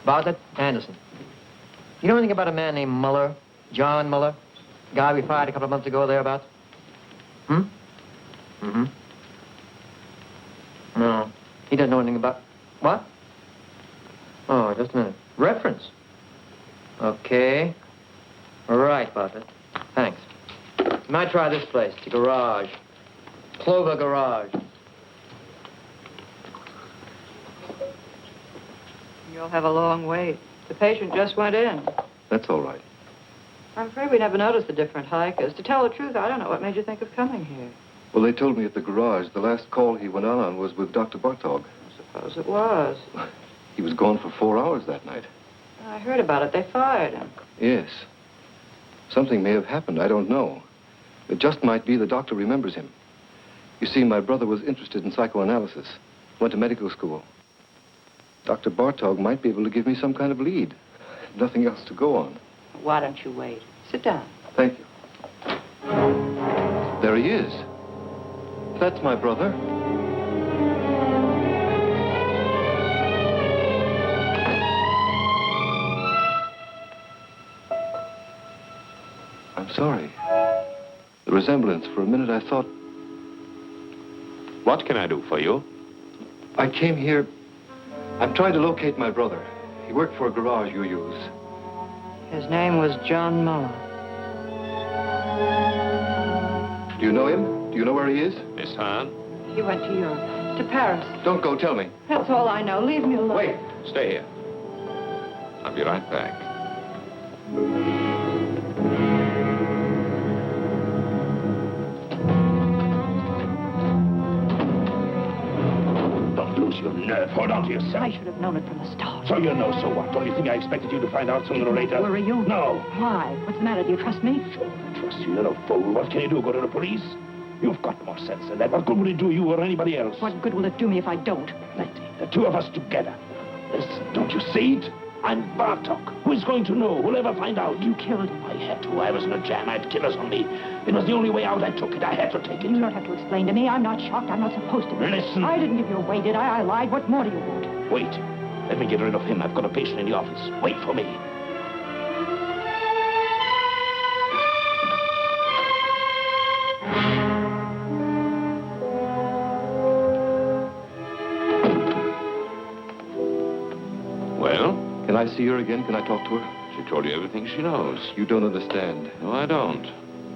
Bartlett, Anderson. You know anything about a man named Muller? John Muller? Guy we fired a couple of months ago thereabouts? Hmm? Mm-hmm. No. He doesn't know anything about... What? Oh, just a minute. Reference? Okay. All right, Bartlett. Thanks. You might try this place, the garage. Clover Garage. You'll have a long wait. The patient just went in. That's all right. I'm afraid we never noticed the different hikers. To tell the truth, I don't know what made you think of coming here. Well, they told me at the garage the last call he went on was with Dr. Bartog. Suppose it was. He was gone for 4 hours that night. I heard about it. They fired him. Yes. Something may have happened. I don't know. It just might be the doctor remembers him. You see, my brother was interested in psychoanalysis. Went to medical school. Dr. Bartog might be able to give me some kind of lead. Nothing else to go on. Why don't you wait? Sit down. Thank you. There he is. That's my brother. I'm sorry. The resemblance, for a minute I thought... What can I do for you? I came here... I'm trying to locate my brother. He worked for a garage you use. His name was John Muller. Do you know him? Do you know where he is? Miss Hahn? He went to Europe, to Paris. Don't go, tell me. That's all I know. Leave me alone. Wait. Stay here. I'll be right back. Don't lose your nerve. Hold on to yourself. I should have known it from the start. So you know, so what? Don't you think I expected you to find out sooner or later? Worry you? No. Why? What's the matter? Do you trust me? Sure, I trust you. You're a fool. What can you do? Go to the police? You've got more sense than that. What good will it do you or anybody else? What good will it do me if I don't? Letty, the two of us together. Listen, don't you see it? I'm Bartok. Who is going to know? Who'll ever find out? You killed him. I had to. I was in a jam. I had killers on me. It was the only way out. I took it. I had to take it. You don't have to explain to me. I'm not shocked. I'm not supposed to be. Listen. I didn't give you away, did I? I lied. What more do you want? Wait. Let me get rid of him. I've got a patient in the office. Wait for me. Well? Can I see her again? Can I talk to her? She told you everything she knows. You don't understand. No, I don't.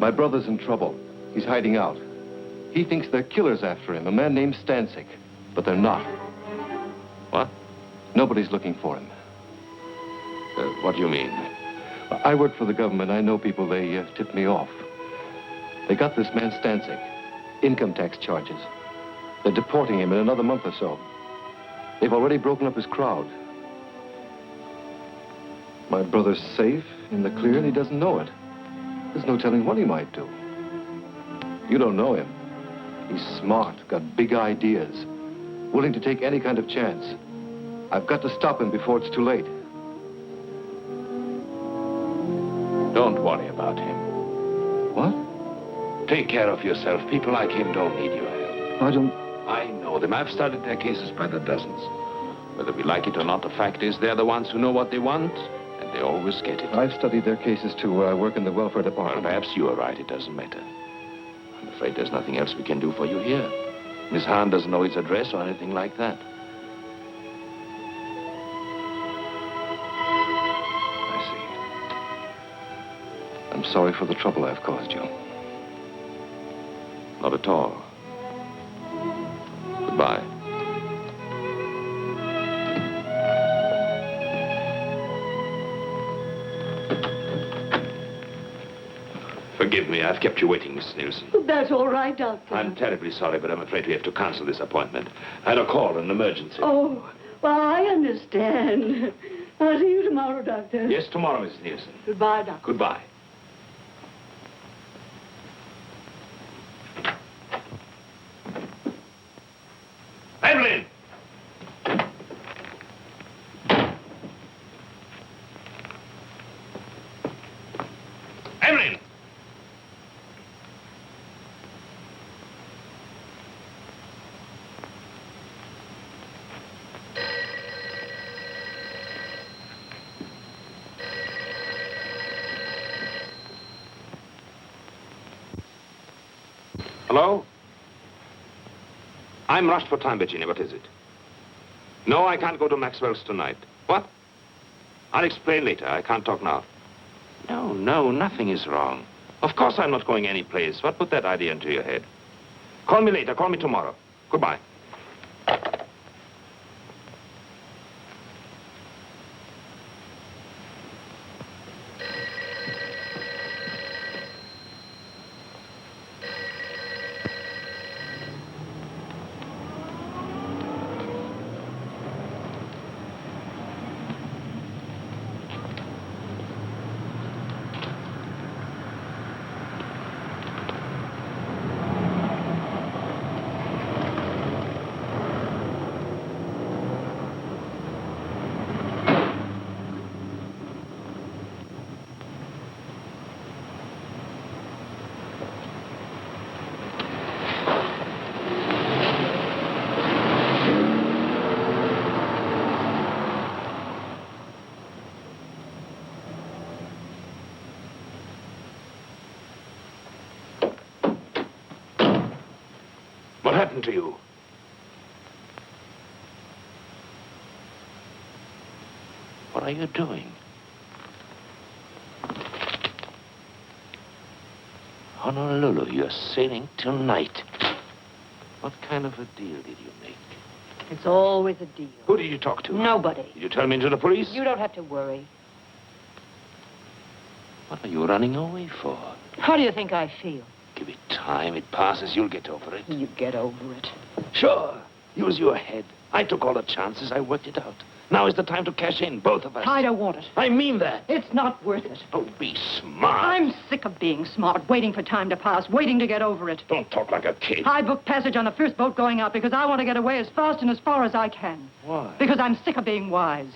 My brother's in trouble. He's hiding out. He thinks they're killers after him, a man named Stancic. But they're not. What? Nobody's looking for him. What do you mean? I work for the government. I know people. They tipped me off. They got this man Stancic. Income tax charges. They're deporting him in another month or so. They've already broken up his crowd. My brother's safe, in the clear, and he doesn't know it. There's no telling what he might do. You don't know him. He's smart, got big ideas, willing to take any kind of chance. I've got to stop him before it's too late. Don't worry about him. What? Take care of yourself. People like him don't need your help. I don't... I know them. I've studied their cases by the dozens. Whether we like it or not, the fact is they're the ones who know what they want, and they always get it. I've studied their cases, too. I work in the welfare department. Well, perhaps you are right. It doesn't matter. I'm afraid there's nothing else we can do for you here. Miss Hahn doesn't know his address or anything like that. I'm sorry for the trouble I've caused you. Not at all. Goodbye. Forgive me, I've kept you waiting, Miss Nielsen. That's all right, Doctor. I'm terribly sorry, but I'm afraid we have to cancel this appointment. I had a call, an emergency. Oh, well, I understand. I'll see you tomorrow, Doctor. Yes, tomorrow, Miss Nielsen. Goodbye, Doctor. Goodbye. Evelyn! Evelyn! Hello? I'm rushed for time, Virginia. What is it? No, I can't go to Maxwell's tonight. What? I'll explain later. I can't talk now. No, nothing is wrong. Of course I'm not going anyplace. What put that idea into your head? Call me later. Call me tomorrow. Goodbye. What happened to you? What are you doing? Honolulu, you're sailing tonight. What kind of a deal did you make? It's always a deal. Who did you talk to? Nobody. Did you tell me to the police? You don't have to worry. What are you running away for? How do you think I feel? Give it time. It passes. You'll get over it. You get over it. Sure. Use your head. I took all the chances. I worked it out. Now is the time to cash in, both of us. I don't want it. I mean that. It's not worth it. Don't be smart. I'm sick of being smart, waiting for time to pass, waiting to get over it. Don't talk like a kid. I booked passage on the first boat going out because I want to get away as fast and as far as I can. Why? Because I'm sick of being wise.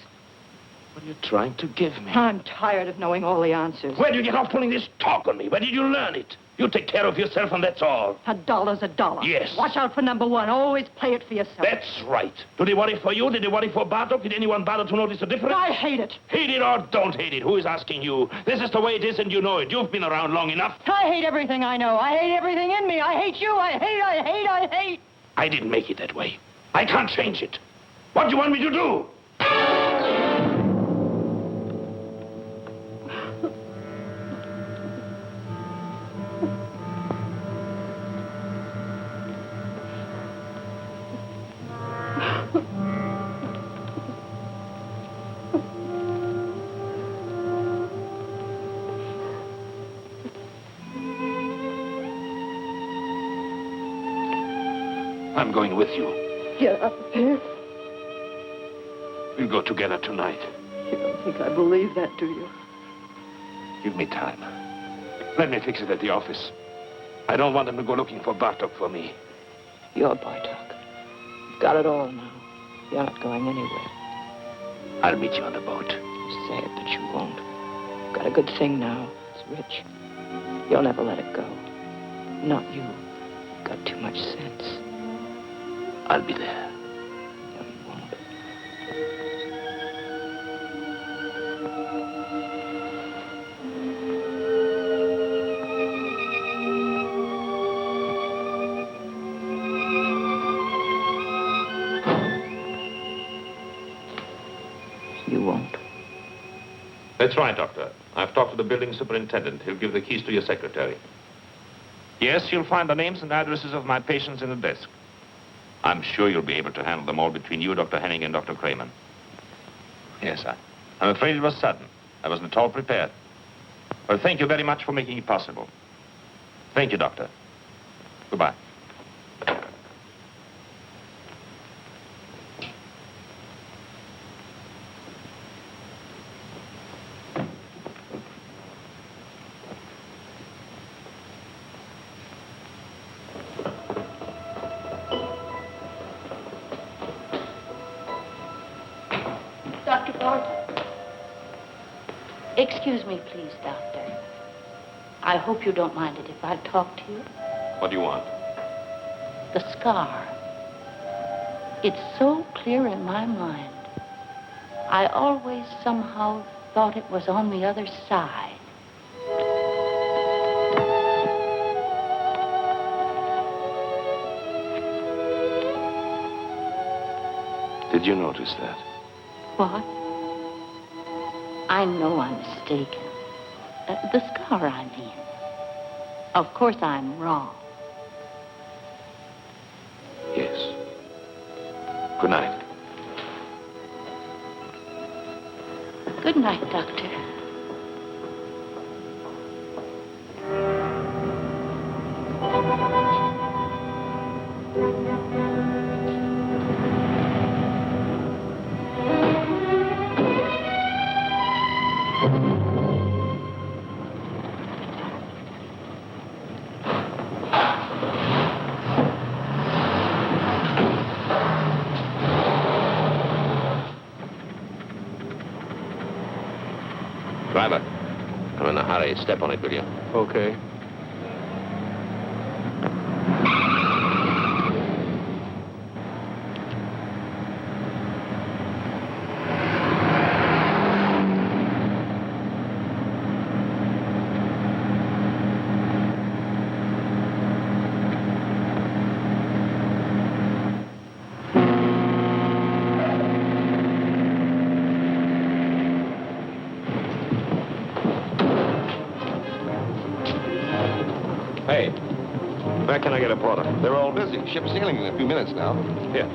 What are you trying to give me? I'm tired of knowing all the answers. Where did you get off pulling this talk on me? Where did you learn it? You take care of yourself and that's all. $1's $1. Yes. Watch out for number one. Always play it for yourself. That's right. Do they worry for you? Did they worry for Bartok? Did anyone bother to notice the difference? I hate it. Hate it or don't hate it. Who is asking you? This is the way it is and you know it. You've been around long enough. I hate everything I know. I hate everything in me. I hate you. I hate. I didn't make it that way. I can't change it. What do you want me to do? I'm going with you. Get up there. We'll go together tonight. You don't think I believe that, do you? Give me time. Let me fix it at the office. I don't want them to go looking for Bartok for me. You're Bartok. You've got it all now. You're not going anywhere. I'll meet you on the boat. Say it, but you won't. You've got a good thing now. It's rich. You'll never let it go. Not you. You've got too much sense. I'll be there. No, you won't. You won't. That's right, Doctor. I've talked to the building superintendent. He'll give the keys to your secretary. Yes, you'll find the names and addresses of my patients in the desk. I'm sure you'll be able to handle them all between you, Dr. Henning, and Dr. Kramer. Yes, I'm afraid it was sudden. I wasn't at all prepared. Well, thank you very much for making it possible. Thank you, Doctor. Goodbye. Dr. Bartok. Excuse me, please, Doctor. I hope you don't mind it if I talk to you. What do you want? The scar. It's so clear in my mind. I always somehow thought it was on the other side. Did you notice that? What? I know I'm mistaken. The scar, I mean. Of course I'm wrong. Yes. Good night. Good night, Doctor. Driver, I'm in a hurry. Step on it, will you? Okay. Where can I get a porter? They're all busy. Ship's sailing in a few minutes now. Here.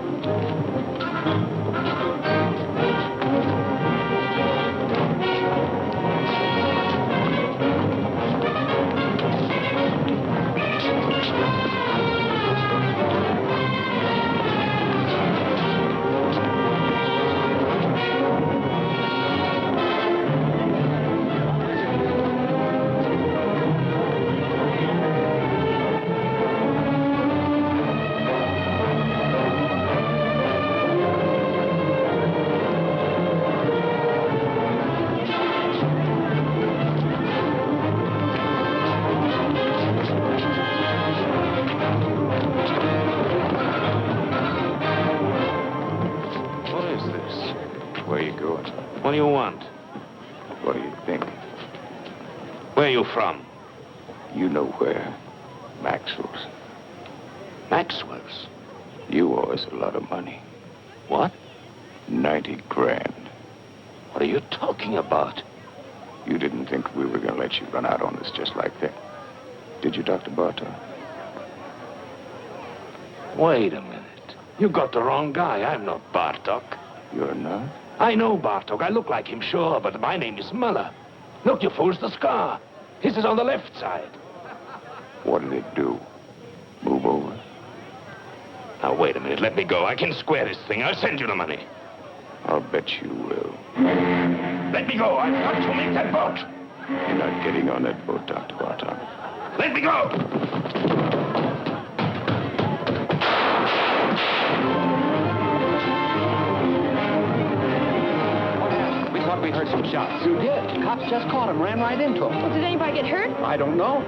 What is this? Where you going? What do you want? What do you think? Where are you from? You know where. Maxwell's. Maxwell's. You owe us a lot of money. What? 90 grand. What are you talking about? You didn't think we were going to let you run out on us just like that, did you, Dr. Bartok? Wait a minute. You got the wrong guy. I'm not Bartok. You're not? I know Bartok. I look like him, sure, but my name is Muller. Look, you fools, the scar. His is on the left side. What did it do? Move over? Now, wait a minute. Let me go. I can square this thing. I'll send you the money. I'll bet you will. Let me go. I've got to make that boat. You're not getting on that boat, Dr. Bartok. Let me go. We thought we heard some shots. You did. Cops just caught him, ran right into him. Well, did anybody get hurt? I don't know.